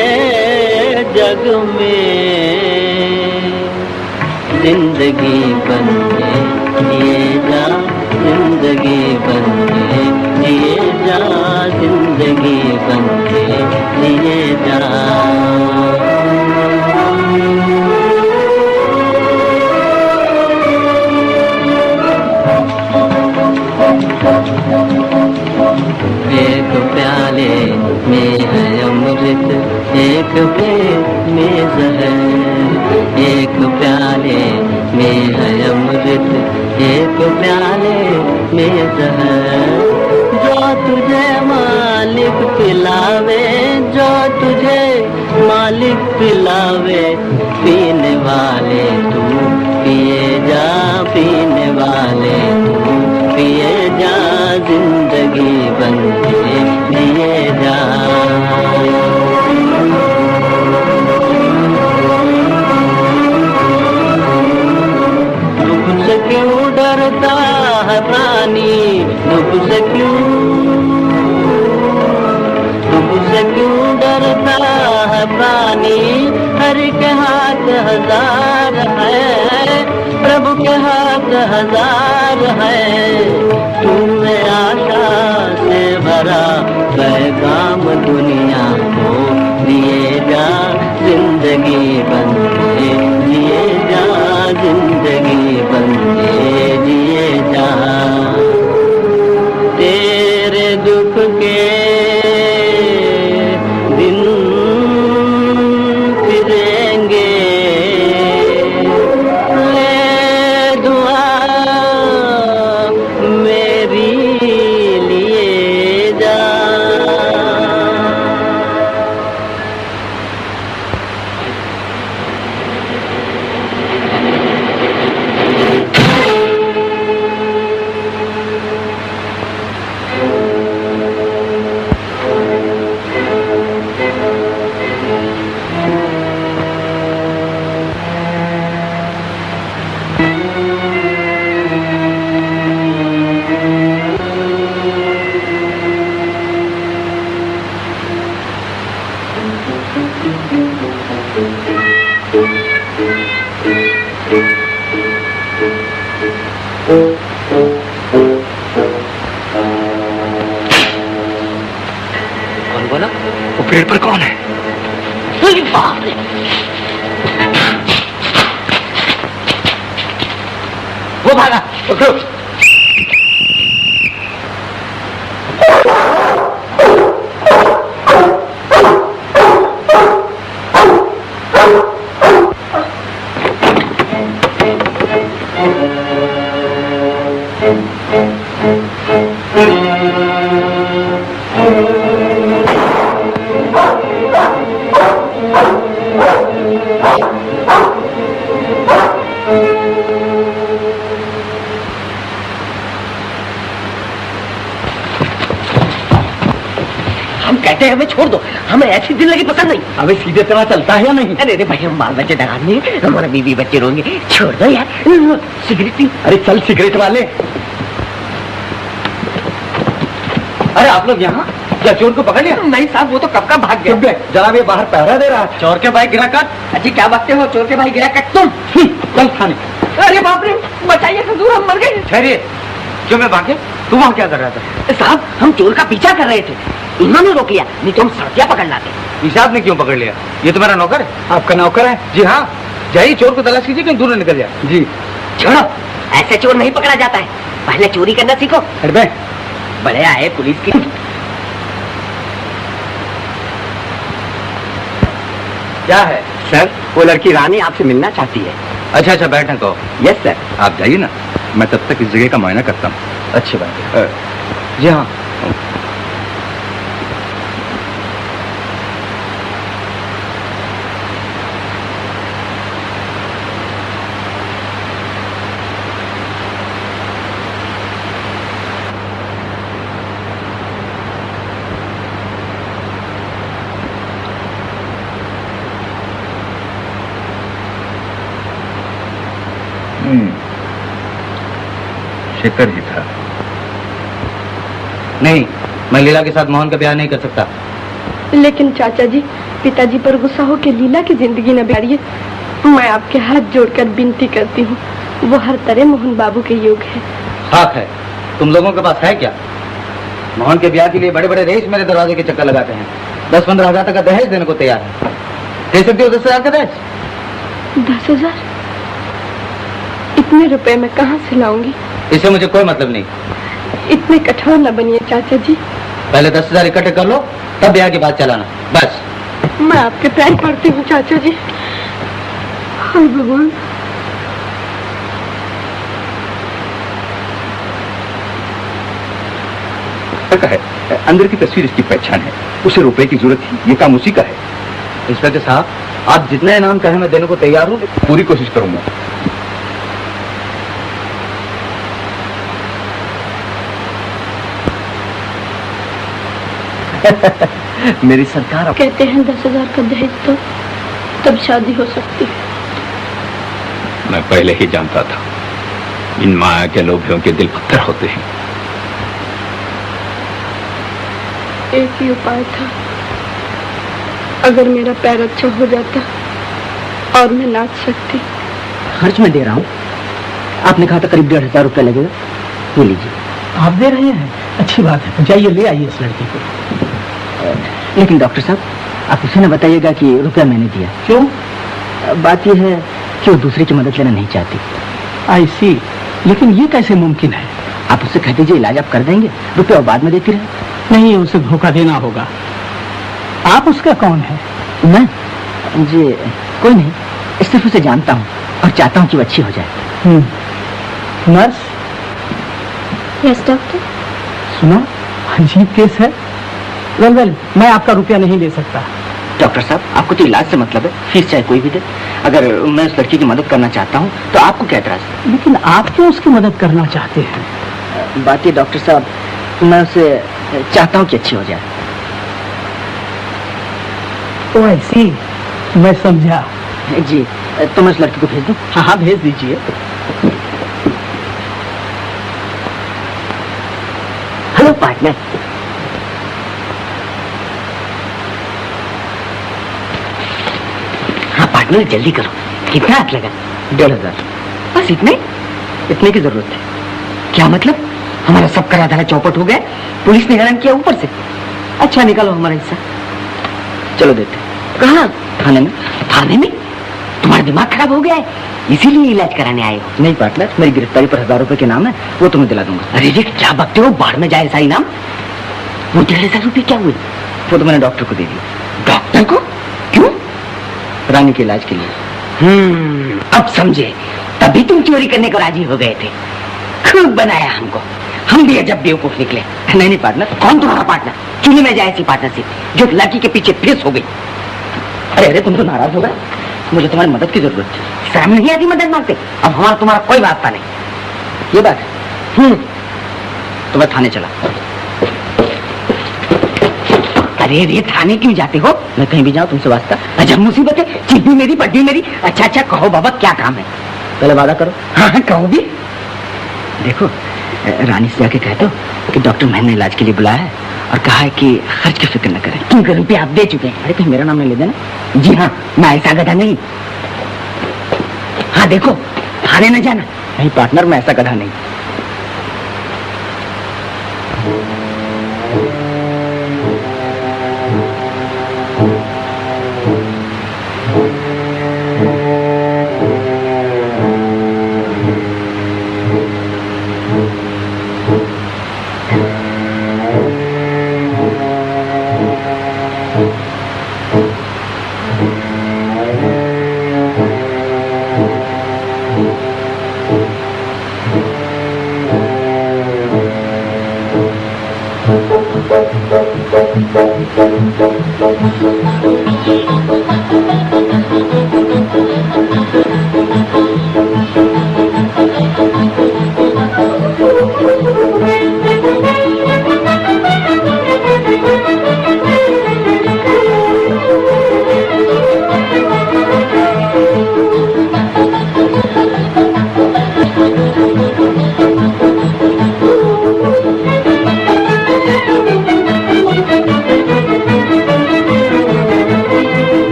जग में जिंदगी बन के जिए जा, जिंदगी बन के जिए जा, जिंदगी बन के जिए जा। एक प्याले में है अमृत, एक प्लेट में जहर। एक प्याले में है अमृत, एक प्याले में जहर। जो तुझे मालिक पिलावे, जो तुझे मालिक पिलावे, पीने वाले तू पिए जा, पीने वाले तू पिए जा, जिंदगी बन के जिए जा। दुख से क्यों डरता है प्राणी, दुख से क्यों डरता है प्राणी। हरि के हाथ हजार है, प्रभु के हाथ हजार है। तूने आशा से भरा पैगाम दुनिया को दिए जा, जिंदगी बन के जिए जा, जिंदगी बन के जिए जा। तेरे दुख के दिन फिरेंगे, ले दुआ मेरी लिए जा। कौन बोला? वो पेड़ पर कौन है? बाप रे! वो भागा। कहते हैं हमें छोड़ दो, हमें ऐसी दिल लगी पसंद नहीं। अबे सीधे तरह चलता है या नहीं? अरे भाई, हम बाल बच्चे डरा नहीं, हमारा बीवी बच्चे रोंगे। छोड़ दो यार, सिगरेट पी। अरे चल सिगरेट वाले। अरे आप लोग यहाँ क्या चोर को पकड़ लिया? नहीं साहब, वो तो कब का भाग गया। जनाब ये बाहर पहरा दे रहा है। चोर के भाई गिरा काट। अजी क्या बातें हो, चोर के भाई गिरा काट तुम। चल थाने। अरे बाप रे, बचाइए हजूर, हम मर गए। ठहरिए, क्यों मैं भागे? तू वहाँ क्या कर रहा था? साहब हम चोर का पीछा कर रहे थे, इन्होंने रोक लिया, नहीं तो हम सड़कियाँ पकड़ लाते। निशाद ने क्यों पकड़ लिया? ये तो मेरा नौकर है। आपका नौकर है? जी हाँ। जाइए चोर को तलाश कीजिए, कहीं दूर न निकल जाए। जी। छोड़ो, ऐसे चोर नहीं पकड़ा जाता है, पहले चोरी करना सीखो। अरे बड़े आए पुलिस की। क्या है सर? वो लड़की रानी आपसे मिलना चाहती है। अच्छा अच्छा, बैठने को। Yes sir. आप जाइए ना, मैं तब तक इस जगह का मुआयना करता हूँ। अच्छी बात है। जी हाँ। शेखर ही था। नहीं, मैं लीला के साथ मोहन का ब्याह नहीं कर सकता। लेकिन चाचा जी, पिताजी पर गुस्सा हो के लीला की जिंदगी न बिगाड़िए। मैं आपके हाथ जोड़कर विनती करती हूँ, वो हर तरह मोहन बाबू के योग्य है। हक है। तुम लोगों के पास है क्या? मोहन के ब्याह के लिए बड़े बड़े रईस मेरे दरवाजे के चक्कर लगाते हैं, 10-15 हजार तक का दहेज देने को तैयार है। दे सकते हो 10 हजार का दहेज? 10,000? इतने रुपए मैं कहाँ से लाऊंगी? इससे मुझे कोई मतलब नहीं। इतने कठोर न बनिए चाचा जी। पहले 10,000 इकट्ठे कर लो, तब ब्याह की बात चलाना। बस। मैं आपके पैर पड़ती हूँ चाचा जी। हाय भगवान। है, अंदर की तस्वीर इसकी पहचान है, उसे रुपए की जरूरत थी, ये काम उसी का है। इंस्पेक्टर साहब, आप जितना इनाम कहें मैं देने को तैयार हूँ। पूरी कोशिश करूंगा। मेरी सरकार कहते हैं 10,000 का दहेज तो तब शादी हो सकती है। मैं पहले ही जानता था, इन माया के लोभियों के दिल पत्थर होते हैं। एक ही उपाय था, अगर मेरा पैर अच्छा हो जाता और मैं नाच सकती। खर्च मैं दे रहा हूँ, आपने कहा था करीब 1,500 रुपया लगेगा, ये लीजिए। आप दे रहे हैं? अच्छी बात है, जाइए ले आइए इस लड़की को। लेकिन डॉक्टर साहब, आप उसे न बताइएगा कि रुपया मैंने दिया। क्यों? बात यह है कि वो दूसरे की मदद लेना नहीं चाहती। आई सी, लेकिन ये कैसे मुमकिन है? आप उससे कह दीजिए इलाज आप कर देंगे, रुपया बाद में देती रहे। नहीं, उसे धोखा देना होगा। आप उसका कौन है? मैं? जी कोई नहीं, सिर्फ उसे जानता हूँ और चाहता हूँ कि वो अच्छी हो जाए। नर्स? Yes doctor. सुनो, अजीब केस है। वेल, मैं आपका रुपया नहीं ले सकता। डॉक्टर साहब, आपको तो इलाज से मतलब है, फीस चाहे कोई भी दे। अगर मैं उस लड़की की मदद करना चाहता हूँ तो आपको क्या एतराज? लेकिन आप क्यों उसकी मदद करना चाहते हैं? बात ये डॉक्टर साहब, मैं उसे चाहता हूँ कि अच्छी हो जाए। ओ आई सी, मैं समझा। जी, तो मैं उस लड़की को भेज दूँ? हाँ हाँ, भेज दीजिए। Hello partner. हाँ पार्टनर, जल्दी करो। कितना हाथ लगा? 1,500। बस इतने? इतने की जरूरत थी। क्या मतलब? हमारा सब करा धारा चौपट हो गया, पुलिस ने हैरान किया ऊपर से। अच्छा निकालो हमारा हिस्सा। चलो देते। कहाँ? थाने में। थाने में? तुम्हारा दिमाग खराब हो गया है, इसीलिए इलाज कराने आए हो? नहीं पार्टनर, मेरी गिरफ्तारी पर 1,000 रुपए के नाम है, वो तुम्हें दिला दूंगा। अरे रे, क्या बकते हो, बाढ़ में जाए ऐसा इनाम। वो 1,500 रुपये क्या हुए? वो तो मैंने डॉक्टर को दे दिया। डॉक्टर को? क्यों? रानी के इलाज के लिए। अब समझे, तभी तुम चोरी करने को राजी हो गए थे। खूब बनाया हमको, हम भी जब बेवकूफ निकले। नहीं नहीं पार्टनर। कौन तुम्हारा पार्टनर? चुनी में जाए ऐसी पार्टनरशिप जो लड़की के पीछे फेस हो गई। अरे अरे, तुम तो नाराज हो गए, मुझे तुम्हारी मदद की जरूरत थी। शर्म नहीं आती मदद मांगते? अब हमारा तुम्हारा कोई वास्ता नहीं। ये बात है। तो मैं थाने चला। अरे रे, थाने क्यों जाते हो? मैं कहीं भी जाऊँ तुमसे वास्ता? अजब मुसीबत है, चिट्ठी मेरी बड्डी मेरी। अच्छा अच्छा कहो बाबा, क्या काम है? पहले वादा करो। हाँ कहो भी। देखो, रानी से जाके कह दो कि डॉक्टर मैंने इलाज के लिए बुलाया है और कहा है कि खर्च की फिक्र न करें। क्यों? रुपये आप दे चुके हैं। अरे कहीं मेरा नाम नहीं ले देना। जी हाँ, मैं ऐसा गधा नहीं। हाँ देखो, थाने न जाना। नहीं पार्टनर, मैं ऐसा गधा नहीं।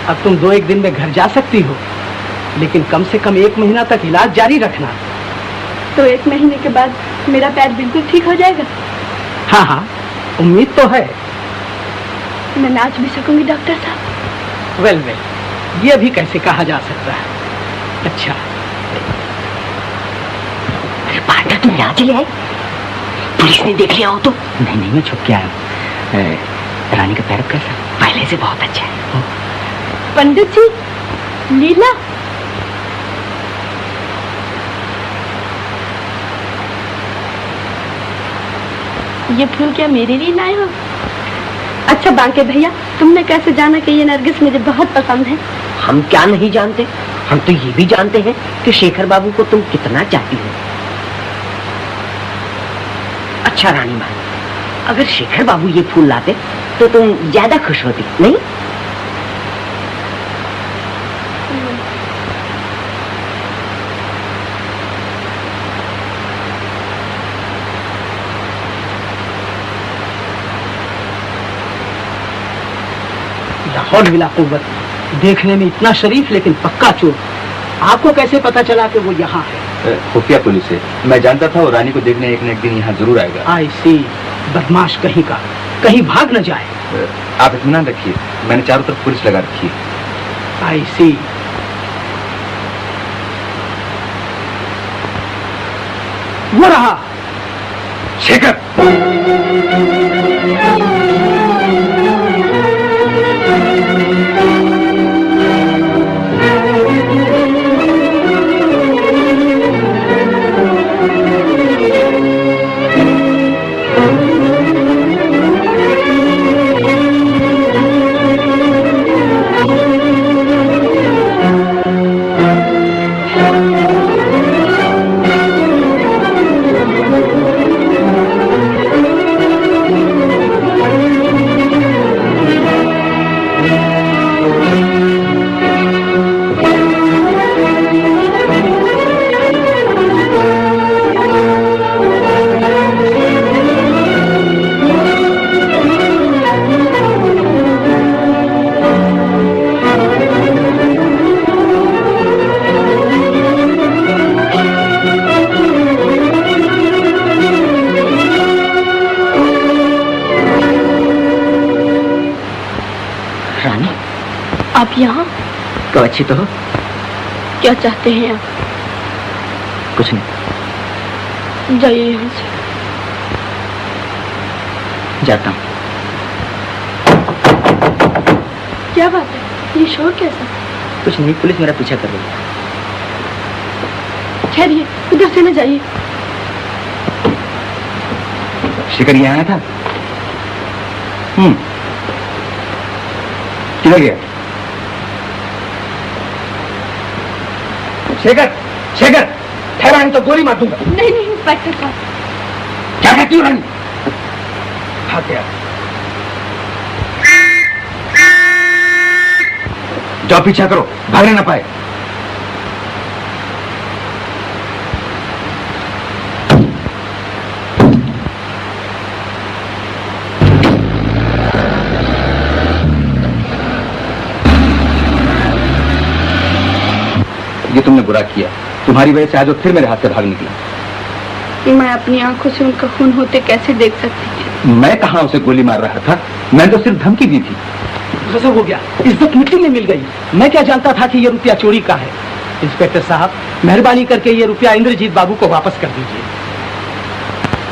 अब तुम 2-1 दिन में घर जा सकती हो, लेकिन कम से कम 1 महीना तक इलाज जारी रखना। तो 1 महीने के बाद मेरा पैर बिल्कुल ठीक हो जाएगा? हाँ हाँ, उम्मीद तो है। मैं नाच भी सकूंगी डॉक्टर साहब? वेल, ये भी कैसे कहा जा सकता है। अच्छा, अरे पार्टनर, तुम यहाँ चले आए? पुलिस ने देख लिया हो तो? नहीं, मैं छुप के आया हूँ। रानी का पैर कैसा? पहले से बहुत अच्छा है। पंडित जी, लीला, ये फूल क्या मेरे लिए लाए हो? अच्छा बांके भैया, तुमने कैसे जाना कि ये नरगिस मुझे बहुत पसंद है? हम क्या नहीं जानते, हम तो ये भी जानते हैं कि शेखर बाबू को तुम कितना चाहती हो। अच्छा रानी माँ, अगर शेखर बाबू ये फूल लाते तो तुम ज्यादा खुश होती, नहीं? लाहौल बिला कुव्वत, देखने में इतना शरीफ लेकिन पक्का चोर। आपको कैसे पता चला कि वो यहाँ है? खुफिया पुलिस है, मैं जानता था वो रानी को देखने एक न एक दिन यहाँ जरूर आएगा। आई सी, बदमाश कहीं का, कहीं भाग न जाए। आप इत्मीनान रखिए, मैंने चारों तरफ पुलिस लगा रखी है। आई सी। वो रहा शेखर। आप यहाँ? तो अच्छी तो हो। क्या चाहते हैं आप? कुछ नहीं। जाइए यहाँ से। जाता हूँ। क्या बात है, ये शोर कैसा? कुछ नहीं, पुलिस मेरा पीछा कर रही है। ठहरिए, उधर से न जाइए। शेखर यहाँ आया था? किधर गया? शेखर, शेखर, ठहरा नहीं तो गोली मार दूंगा। नहीं नहीं इंस्पेक्टर साहब। क्या कहती हो रानी? भाग गया। जाओ पीछा करो, भागने ना पाए। ये तुमने बुरा किया, तुम्हारी वजह से आज वो फिर मेरे हाथ से भाग निकला। मैं अपनी आंखों से उनका खून होते कैसे देख सकती थी? मैं कहाँ उसे गोली मार रहा था, मैंने तो सिर्फ धमकी दी थी। गजब हो गया, इज्जत मिट्टी में मिल गई। मैं क्या जानता था कि ये रुपया चोरी का है। इंस्पेक्टर साहब, मेहरबानी करके ये रुपया इंद्रजीत बाबू को वापस कर दीजिए।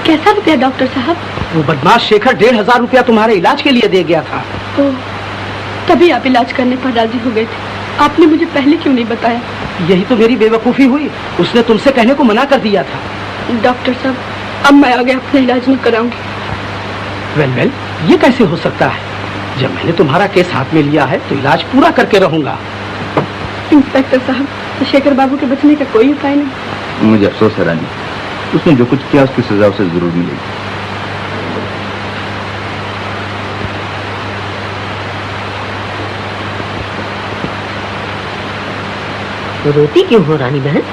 कैसा रुपया डॉक्टर साहब? वो बदमाश शेखर 1500 रुपया तुम्हारे इलाज के लिए दे गया था। तो तभी आप इलाज करने पर राजी हो गए थे। आपने मुझे पहले क्यों नहीं बताया? यही तो मेरी बेवकूफी हुई, उसने तुमसे कहने को मना कर दिया था। डॉक्टर साहब, अब मैं आगे अपना इलाज नहीं कराऊंगी। वेल, ये कैसे हो सकता है? जब मैंने तुम्हारा केस हाथ में लिया है तो इलाज पूरा करके रहूंगा। इंस्पेक्टर साहब, तो शेखर बाबू के बचने का कोई उपाय नहीं? मुझे अफसोस है रानी, उसने जो कुछ किया उसकी सजा उसे जरूर मिलेगी। तो रोती क्यों हो रानी बहन?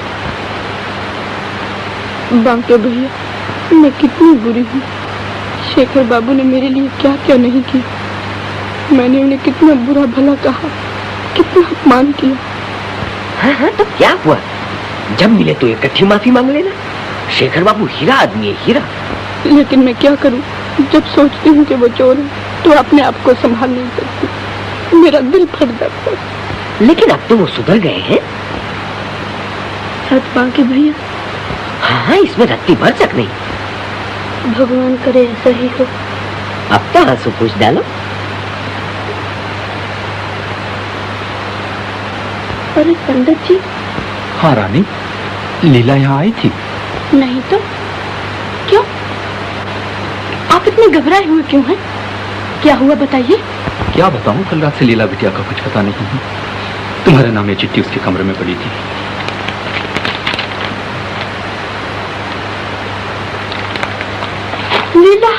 बांके भैया, मैं कितनी बुरी हूँ। शेखर बाबू ने मेरे लिए क्या क्या नहीं किया। मैंने उन्हें कितना बुरा भला कहा, कितना अपमान किया। हाँ, तो क्या हुआ? जब मिले तो इकट्ठी माफी मांग लेना। शेखर बाबू हीरा आदमी है, हीरा। लेकिन मैं क्या करूं? जब सोचती हूँ कि वो चोर है तो अपने आप को संभाल नहीं सकती। मेरा दिल फट जाता है। लेकिन अब तो वो सुधर गए हैं। सच बांके भैया? हाँ, इसमें रत्ती भर तक नहीं। भगवान करे ऐसा ही हो। अब तो आंसू पूछ डालो। अरे पंडित जी। हाँ रानी, लीला यहाँ आई थी? नहीं तो क्यों? आप इतने घबराए हुए क्यों हैं? क्या हुआ बताइए। क्या बताऊं, कल रात से लीला बिटिया का कुछ पता नहीं है। तुम्हारे नाम ये चिट्ठी उसके कमरे में पड़ी थी। लीला,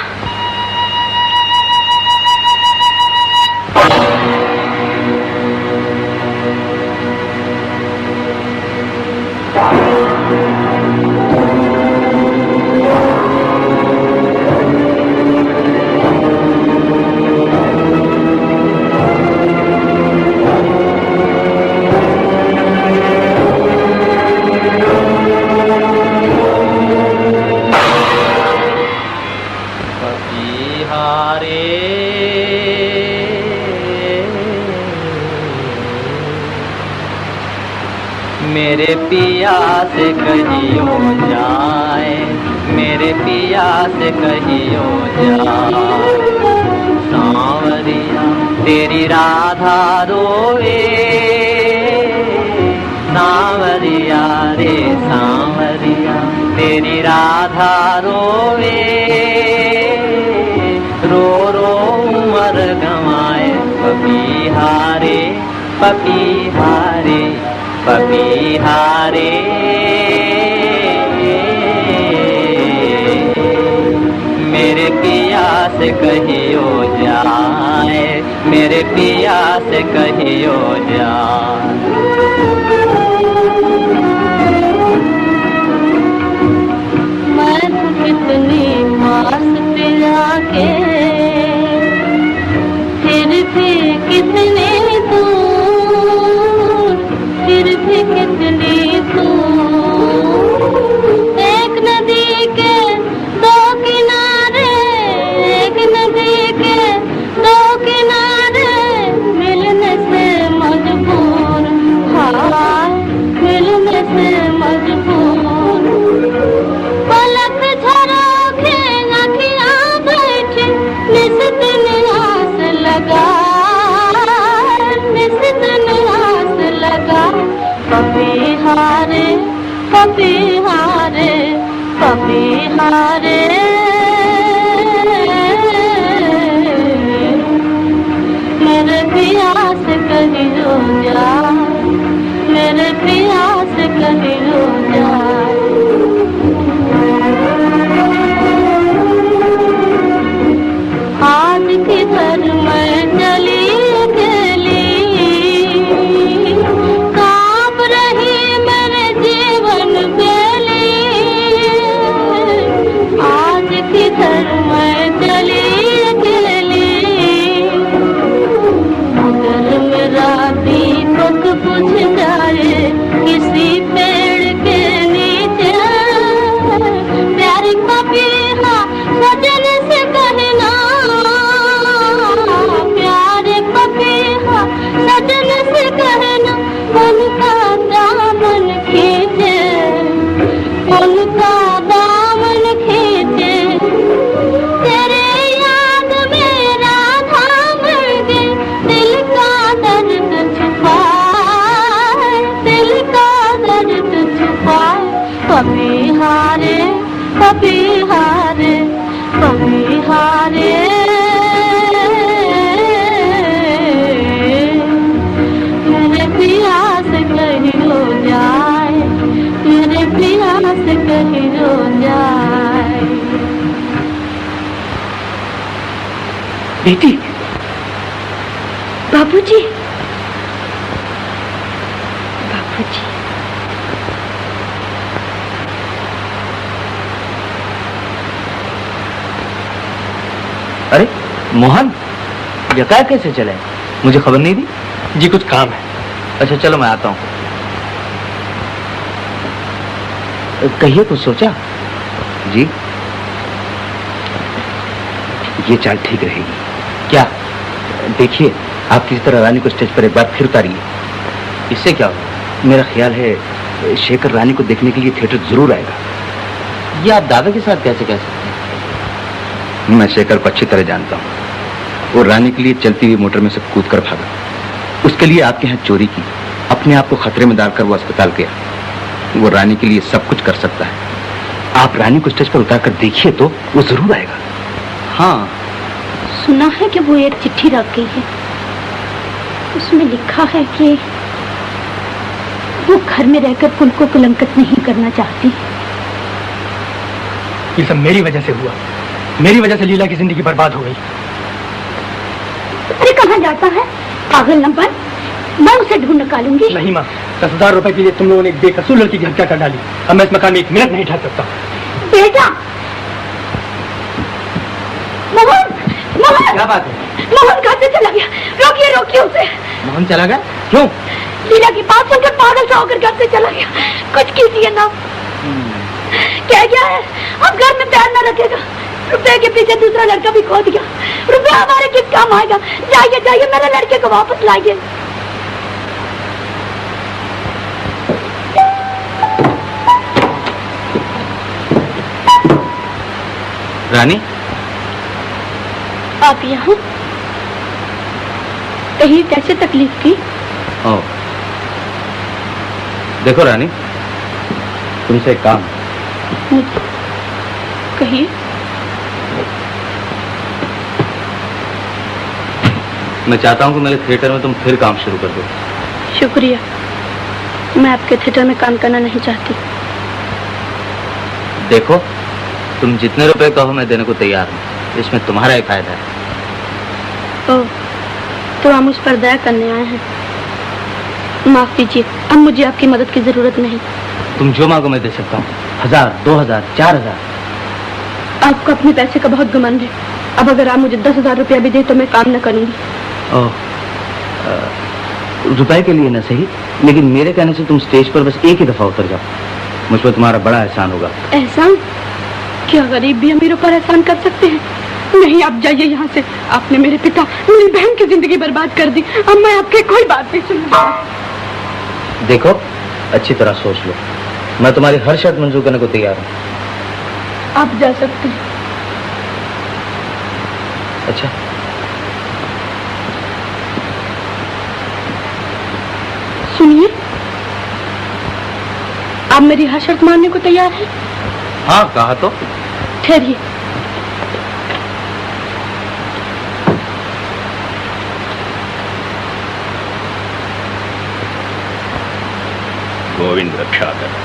मेरे पिया से कहियो जाए, मेरे पिया से कहियो जाए। सांवरिया तेरी राधा रोए, सांवरिया रे सांवरिया तेरी राधा रोए। रो रो उमर गंवाए, पपीहारे पपीहारे पपीहारे। मेरे पिया से कहियो जाए, मेरे पिया से कहियो जाए। मैं कितनी पास पिया के, फिर भी कितने दूर, फिर भी कितनी दूर। एक नदी के दो किनारे, एक नदी के दो किनारे, मिलने से मजबूर, हाँ मिलने से मजबूर। पलक झरोखे आँखियाँ बैठी, निस दिन आस लगा, निस दिन आस लगा। पपीहारे पपीहारे पपीहारे। मेरे पिया से कहियो जाए, मेरे पिया से कहियो जाए। आज किधर मैं चली गेली, कांप रही मेरे जीवन बेली। आज हारे मेरे पिया से कहीं हो जाए, मेरे पिया से कहीं हो जाए। बेटी। बाबूजी, बाबूजी। अरे मोहन, यका कैसे चले? मुझे खबर नहीं दी। जी कुछ काम है। अच्छा चलो मैं आता हूँ। कहिए कुछ सोचा? जी ये चाल ठीक रहेगी। क्या? देखिए आप किसी तरह रानी को स्टेज पर एक बार फिर उतारिए। इससे क्या होगा? मेरा ख्याल है शेखर रानी को देखने के लिए थिएटर जरूर आएगा। ये आप दावे के साथ कैसे कह सकते हैं? मैं शेखर को अच्छी तरह जानता हूँ। वो रानी के लिए चलती हुई मोटर में से कूद कर भागा, उसके लिए आपके यहाँ चोरी की, अपने आप को खतरे में डालकर वो अस्पताल गया। वो रानी के लिए सब कुछ कर सकता है। आप रानी को स्टेज पर उतार कर देखिए तो वो जरूर आएगा। हाँ सुना है कि वो एक चिट्ठी रख गई है, उसमें लिखा है कि वो घर में रहकर कुल को कलंकित नहीं करना चाहती। ये सब मेरी वजह से हुआ, मेरी वजह से लीला की जिंदगी बर्बाद हो गई। अरे कहाँ जाता है पागल न बन, मैं उसे ढूंढ निकालूंगी। नहीं माँ, 10,000 रुपए के लिए तुम लोगों ने एक बेकसूर लड़की की हत्या कर डाली। अब मैं इस मकान में एक मिनट नहीं ठहर सकता। बेटा मोहन, मोहन क्या बात है? मोहन घर से चला गया, रोकिए रोकिए उसे। मोहन चला गया? क्यों? लीला की बात सुनकर पागल सा होकर घर से चला गया। कुछ कीजिए ना। क्या गया है, अब घर में पैर न रखेगा। रुपए के पीछे दूसरा लड़का भी खो दिया। रुपया हमारे किस काम आएगा? जाइए जाइए मेरे लड़के को वापस लाइए। रानी आप यहाँ? कहीं कैसे तकलीफ की? ओ, देखो रानी, तुमसे एक काम। कहिए। मैं चाहता हूँ कि मेरे थिएटर में तुम फिर काम शुरू कर दो। शुक्रिया, मैं आपके थिएटर में काम करना नहीं चाहती। देखो, तुम जितने रुपए कहो मैं देने को तैयार हूँ, इसमें तुम्हारा ही फायदा है। ओह, तो हम उस पर दया करने आए हैं। माफ कीजिए, अब मुझे आपकी मदद की जरूरत नहीं। तुम जो मांगो मैं दे सकता हूँ। 1000, 2000, 4000। आपको अपने पैसे का बहुत घमंड है। अब अगर आप मुझे 10,000 रुपया भी दे तो मैं काम न करूंगी। ओह, रुपए के लिए न सही, लेकिन मेरे कहने से तुम स्टेज पर बस एक ही दफा उतर जाओ, मुझ पर तुम्हारा बड़ा एहसान होगा। एहसान? क्या गरीब भी अमीरों पर एहसान कर सकते हैं? नहीं, आप जाइए यहाँ से। आपने मेरे पिता, मेरी बहन की जिंदगी बर्बाद कर दी। अब मैं आपकी कोई बात नहीं सुनूंगी। देखो, अच्छी तरह सोच लो, मैं तुम्हारी हर शर्त मंजूर करने को तैयार हूँ। आप जा सकते हैं। अच्छा, सुनिए, आप मेरी हर शर्त मानने को तैयार हैं? हाँ, कहा तो। ठहरिए। गोविंद रक्षा कर।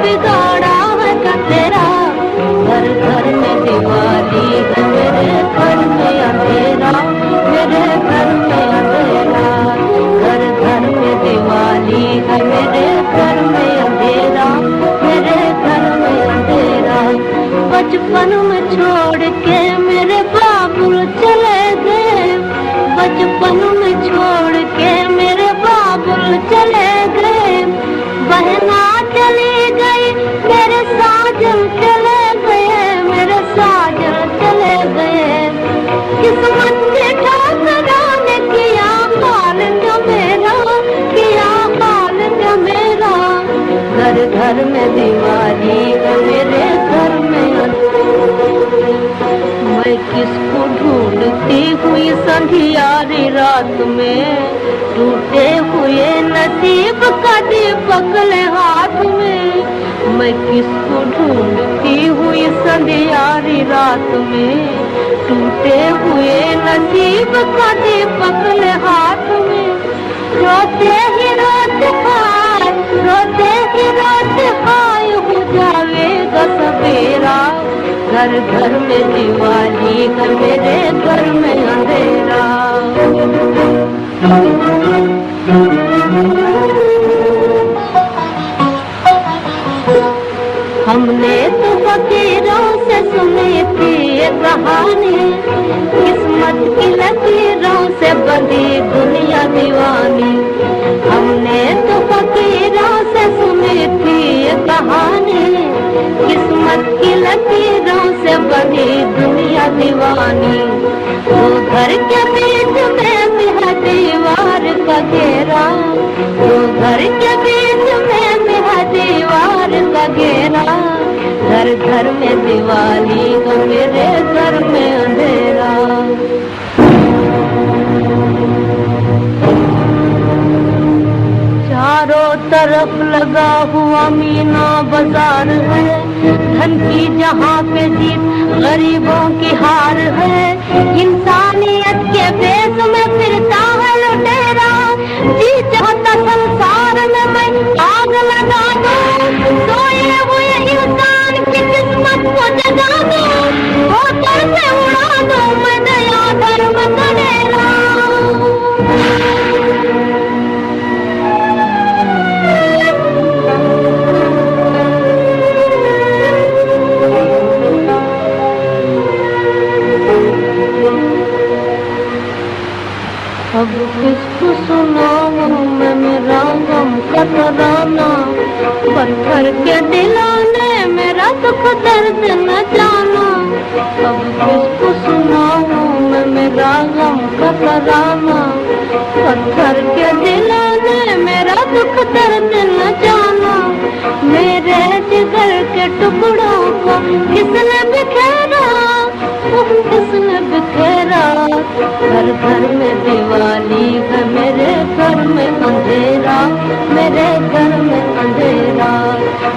बिगाड़ा है क्या तेरा? घर घर में दिवाली है, मेरे घर में अंधेरा, मेरे घर में अंधेरा। घर घर में दिवाली है, मेरे घर में अंधेरा, मेरे घर में अंधेरा। बचपन में छोड़ के मेरे बाबुल चले गए, बचपन में छोड़ के मेरे बाबुल चले गए। बहना चली गई, मेरे साजन चले गए, मेरे साजन चले गए। किस्मत के ठुकराने किया हाल क्या मेरा, किया हाल क्या मेरा। घर घर में दिवाली है, मेरे घर में मैं किसको ढूंढती हुई संधियारी रात में, टूटे हुए नसीब का दीपक ले हाथ में। मैं किसको ढूंढती हुई संधियारी रात में, टूटे हुए नसीब का दीपक ले हाथ में। रोते ही रोते हाय, रोते ही रोते हाय हो जाएगा सवेरा। घर घर में दिवाली है, मेरे घर में अंधेरा। हमने तो फकीरों से सुनी थी ये कहानी, किस्मत की लकीरों से बंधी दुनिया दीवानी। हमने तो फकीरों से सुनी थी ये कहानी, किस्मत की लकीरों से बंधी दुनिया दीवानी। वो घर के बीच में भी है दीवार का घेरा, वो घर के बीच में भी है दीवार का घेरा। घर घर में दिवाली का, मेरे घर में अंधेरा। चारों तरफ लगा हुआ मीना बाजार है, धन की जहाँ पे जीत गरीबों की हार है। इंसानियत के बेस में फिरता है लुटेरा, जी चाहता संसार में मैं आग लगा दूं। सोए हुए इंसान की किस्मत को जगा दूं, होकर से उड़ा दूं मैं नया धर्म करेला। अब किसको सुनाऊं मैं मेरा गम का तराना, पत्थर के दिलाने मेरा दुख दर्द न जाना। अब किसको सुनाऊं मैं मेरा गम का तराना, पत्थर के दिलाने मेरा दुख दर्द न जाना। मेरे जिगर के टुकड़ों को किसने बिखेरा, किसने बिखेरा। घर घर में दिवाली है, मेरे घर में अंधेरा, मेरे घर में अंधेरा।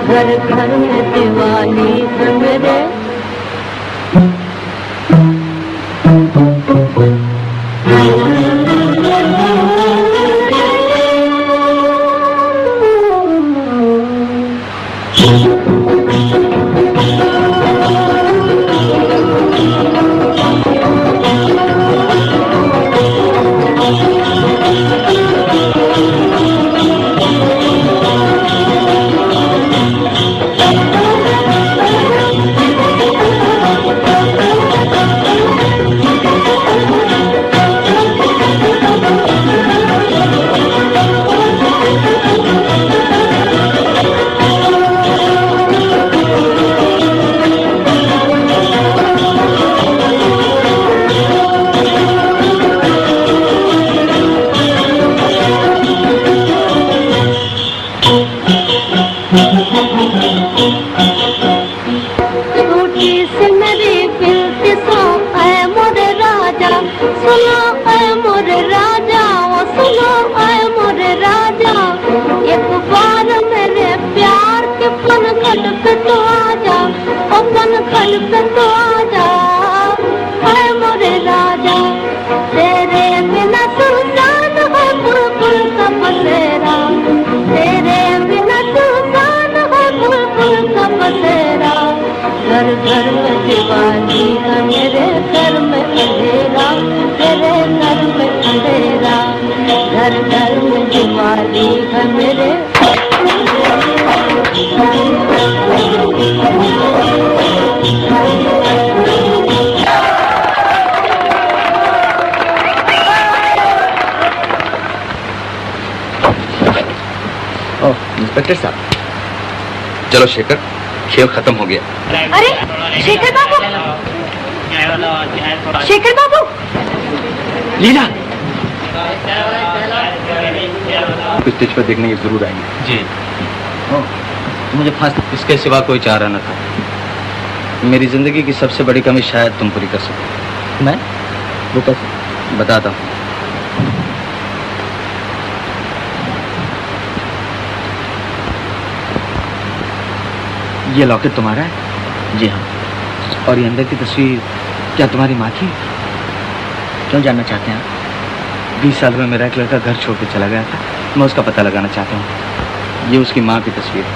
घर घर में दिवाली है, मेरे तेरे बिना सुल्तान है बुलबुल इंस्पेक्टर साहब, चलो शेखर, खेल खत्म हो गया। अरे शेखर बाबू, शेखर बाबू, लीला स्टेज पर देखने की जरूर आएंगे। जी। मुझे फांस इसके सिवा कोई चारा न था। मेरी जिंदगी की सबसे बड़ी कमी शायद तुम पूरी कर सको। मैं वो कैसे? बताता हूँ। ये लॉकेट तुम्हारा है? जी हाँ। और ये अंदर की तस्वीर क्या तुम्हारी माँ की? क्यों जानना चाहते हैं आप? 20 साल में मेरा एक लड़का घर छोड़ के चला गया था, मैं उसका पता लगाना चाहता हूँ। ये उसकी माँ की तस्वीर है।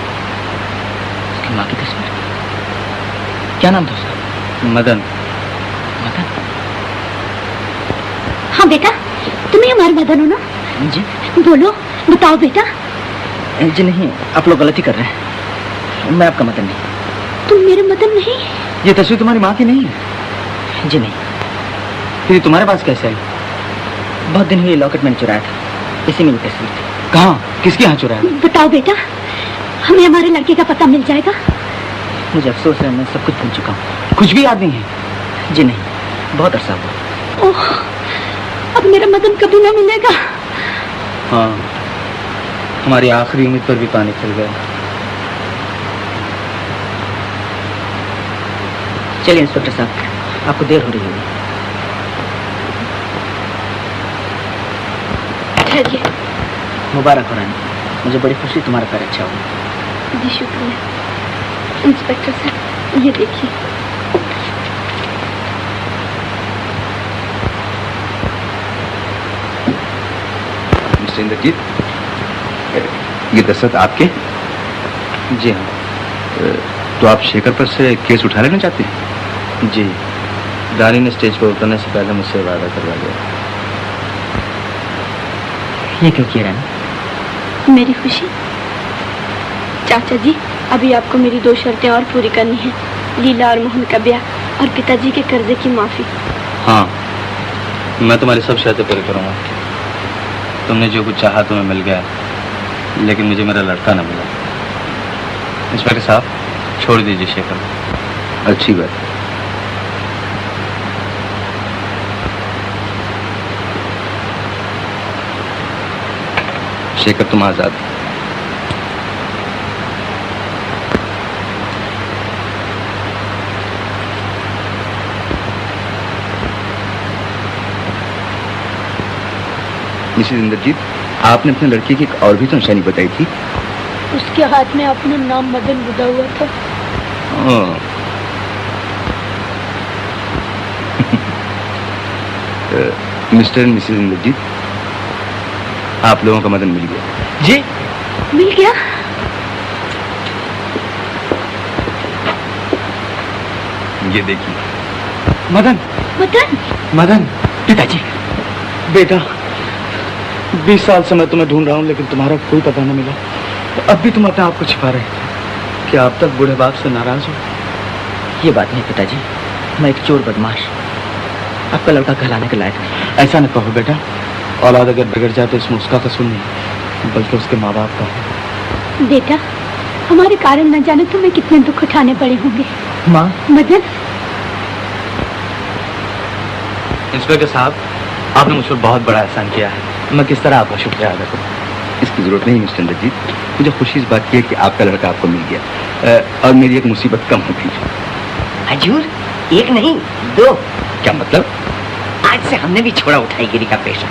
उसकी माँ की तस्वीर? क्या नाम था उसका? मदन। मदन? हाँ बेटा, तुम ही हमारे मदन हो ना? जी। बोलो, बताओ बेटा। जी नहीं, आप लोग गलती कर रहे हैं। मैं आपका मदन नहीं। तुम मेरे मदन नहीं? ये तस्वीर तुम्हारी माँ की नहीं है? जी नहीं। फिर तुम्हारे पास कैसे आई? बहुत दिन हुए लॉकेट मैंने चुराया था, इसी में वो तस्वीर थी। कहाँ? किसके यहाँ चुराया? बताओ बेटा, हमें हमारे लड़के का पता मिल जाएगा? मुझे अफसोस है, मैं सब कुछ भूल चुका हूँ। कुछ भी याद नहीं है? जी नहीं, बहुत अरसा हुआ। ओह, अब मेरा मदन कभी ना मिलेगा। हाँ, हमारी आखिरी उम्मीद पर भी पानी फिर गया। चलिए इंस्पेक्टर साहब, आपको देर हो रही होगी। ठहरिए। मुबारक हो रानी, मुझे बड़ी खुशी, तुम्हारा पैर अच्छा हुआ। जी शुक्रिया। इंस्पेक्टर साहब, ये देखिए। मिस्टर इंद्रजीत, ये दस्तखत आपके? जी हाँ। तो आप शेखर पर से केस उठा लेना चाहते हैं? जी, रानी ने स्टेज पर उतरने से पहले मुझसे वादा करवा दिया। ये क्यों किया रानी? मेरी खुशी। चाचा जी, अभी आपको मेरी 2 शर्तें और पूरी करनी है। लीला और मोहन का ब्याह और पिताजी के कर्जे की माफी। हाँ, मैं तुम्हारी सब शर्तें पूरी करूँगा। तुमने जो कुछ चाहा तुम्हें मिल गया, लेकिन मुझे मेरा लड़का न मिला। इंस्पेक्टर साहब, छोड़ दीजिए शेखर। अच्छी बात। शेखर, तुम आजाद। मिसेस इंद्रजीत, आपने अपने लड़के की एक और भी तो निशानी बताई थी। उसके हाथ में अपना नाम मदन बुधा हुआ था। मिस्टर एंड मिसेस इंद्रजीत, आप लोगों का मदन मिल गया। जी? मिल गया? ये देखिए। मदन। मदन? मदन। पिताजी। बेटा, 20 साल से मैं तुम्हें ढूंढ रहा हूँ, लेकिन तुम्हारा कोई पता न मिला। तो अब भी तुम अपने आप को छिपा रहे थे। क्या अब तक बूढ़े बाप से नाराज हो? ये बात नहीं पिताजी, मैं एक चोर बदमाश आपका लड़का कहलाने के लायक नहीं। ऐसा न कहो बेटा, औलाद अगर बिगड़ जाए तो इसमें उसका कसूर नहीं, बल्कि उसके माँ बाप का है। बेटा, हमारे कारण न जाने तुम्हें कितने दुख उठाने पड़े होंगे। माँ। मदन। इंस्पेक्टर साहब, आपने मुझ पर बहुत बड़ा एहसान किया है। मैं किस तरह आपका शुक्रिया अदा करूँ? इसकी जरूरत नहीं मिस्टर इंद्रजीत, मुझे खुशी इस बात की है कि आपका लड़का आपको मिल गया और मेरी एक मुसीबत कम हो गई। हजूर, एक नहीं 2। क्या मतलब? आज से हमने भी छोड़ा उठाईगिरी का पेशा।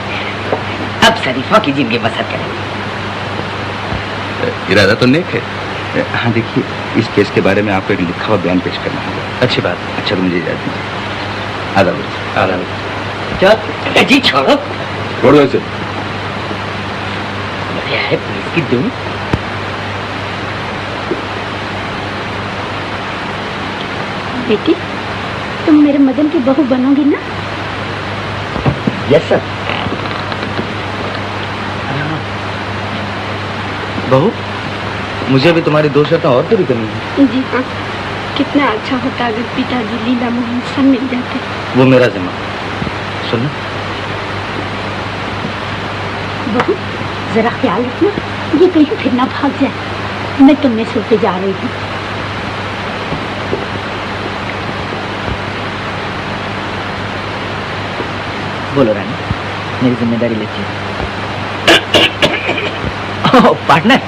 अब शरीफों की जिंदगी बसर करेंगे। इरादा तो नेक है। हाँ देखिए, इस केस के बारे में आपको एक लिखा हुआ बयान पेश करना होगा। अच्छी बात। अच्छा, तो मुझे इजाजत दीजिए। आदाब। क्या जी? छोड़ो छोड़ दो इसे। बढ़िया है पुलिस की धुन। बेटी, तुम मेरे मदन की बहू बनोगी ना? Yes sir. बहू, मुझे भी तुम्हारी 2 शर्तें और पूरी करनी है। जी हाँ। कितना अच्छा होता अगर पिताजी, लीला, मोहन सब मिल जाते। वो मेरा जिम्मा। सुनो, बहू, जरा ख्याल रखना, ये कहीं फिर ना भाग जाए। मैं तुमने सोते जा रही हूँ। बोलो रानी, मेरी जिम्मेदारी लेती हो? पार्टनर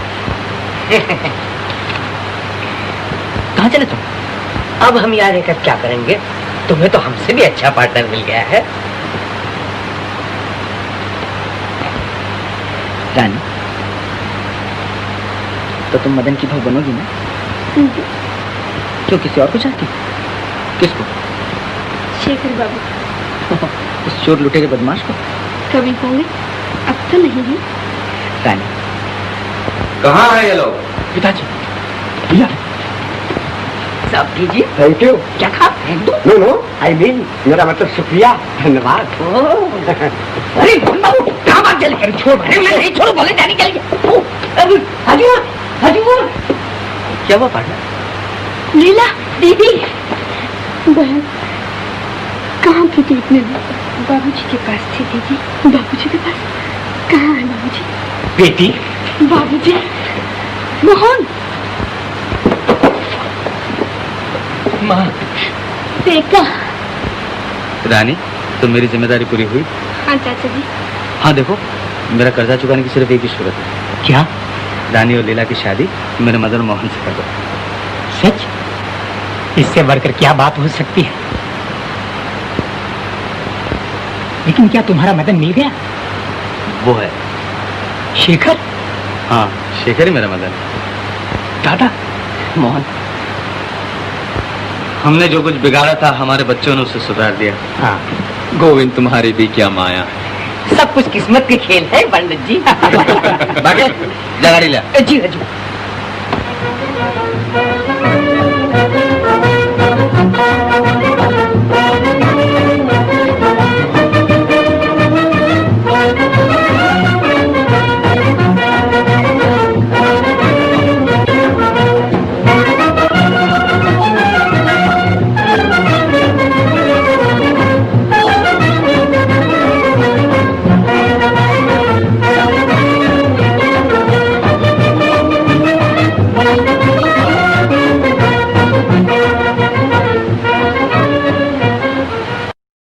कहाँ चले तुम? अब हम यहाँ रहकर क्या करेंगे? तुम्हें तो हमसे भी अच्छा पार्टनर मिल गया है। रानी, तो तुम मदन की बहू बनोगी ना? क्यों, किसी और को चाहती? किसको? शेखर बाबू। उस चोर लुटेरे बदमाश को? कभी होंगे, अब तो नहीं है। रानी, कहाँ है ये लोग? पिताजी, सब कीजिए। Thank you. क्या खा? नो नो, आई मीन मेरा मतलब शुक्रिया, धन्यवाद। अरे बाबू, कहाँ बात चली? छोड़, मैं नहीं छोड़ो, बोले जाने के लिए। हजूर, हजूर। क्या हुआ पार्टनर? लीला दीदी, बहन कहाँ थी तू इतने दिन? बाबूजी के पास थी दीदी। बाबूजी के पास? कहाँ है बाबूजी? बेटी, बाबूजी, मोहन। माँ, बेटा। रानी, तो मेरी जिम्मेदारी पूरी हुई? हाँ चाचा जी। हाँ देखो, मेरा कर्जा चुकाने की सिर्फ एक ही सूरत है। क्या? रानी और लीला की शादी मेरे मदन मोहन से कर दो। सच? इससे बढ़कर क्या बात हो सकती है? लेकिन क्या तुम्हारा मदन मिल गया? वो है शेखर? हाँ, शेखर ही मेरा मदन। दादा, मोहन, हमने जो कुछ बिगाड़ा था हमारे बच्चों ने उसे सुधार दिया। हाँ, गोविंद, तुम्हारी भी क्या माया है। सब कुछ किस्मत के खेल है पंडित जी। बाकी जा गाड़ी ले। जी हजूर।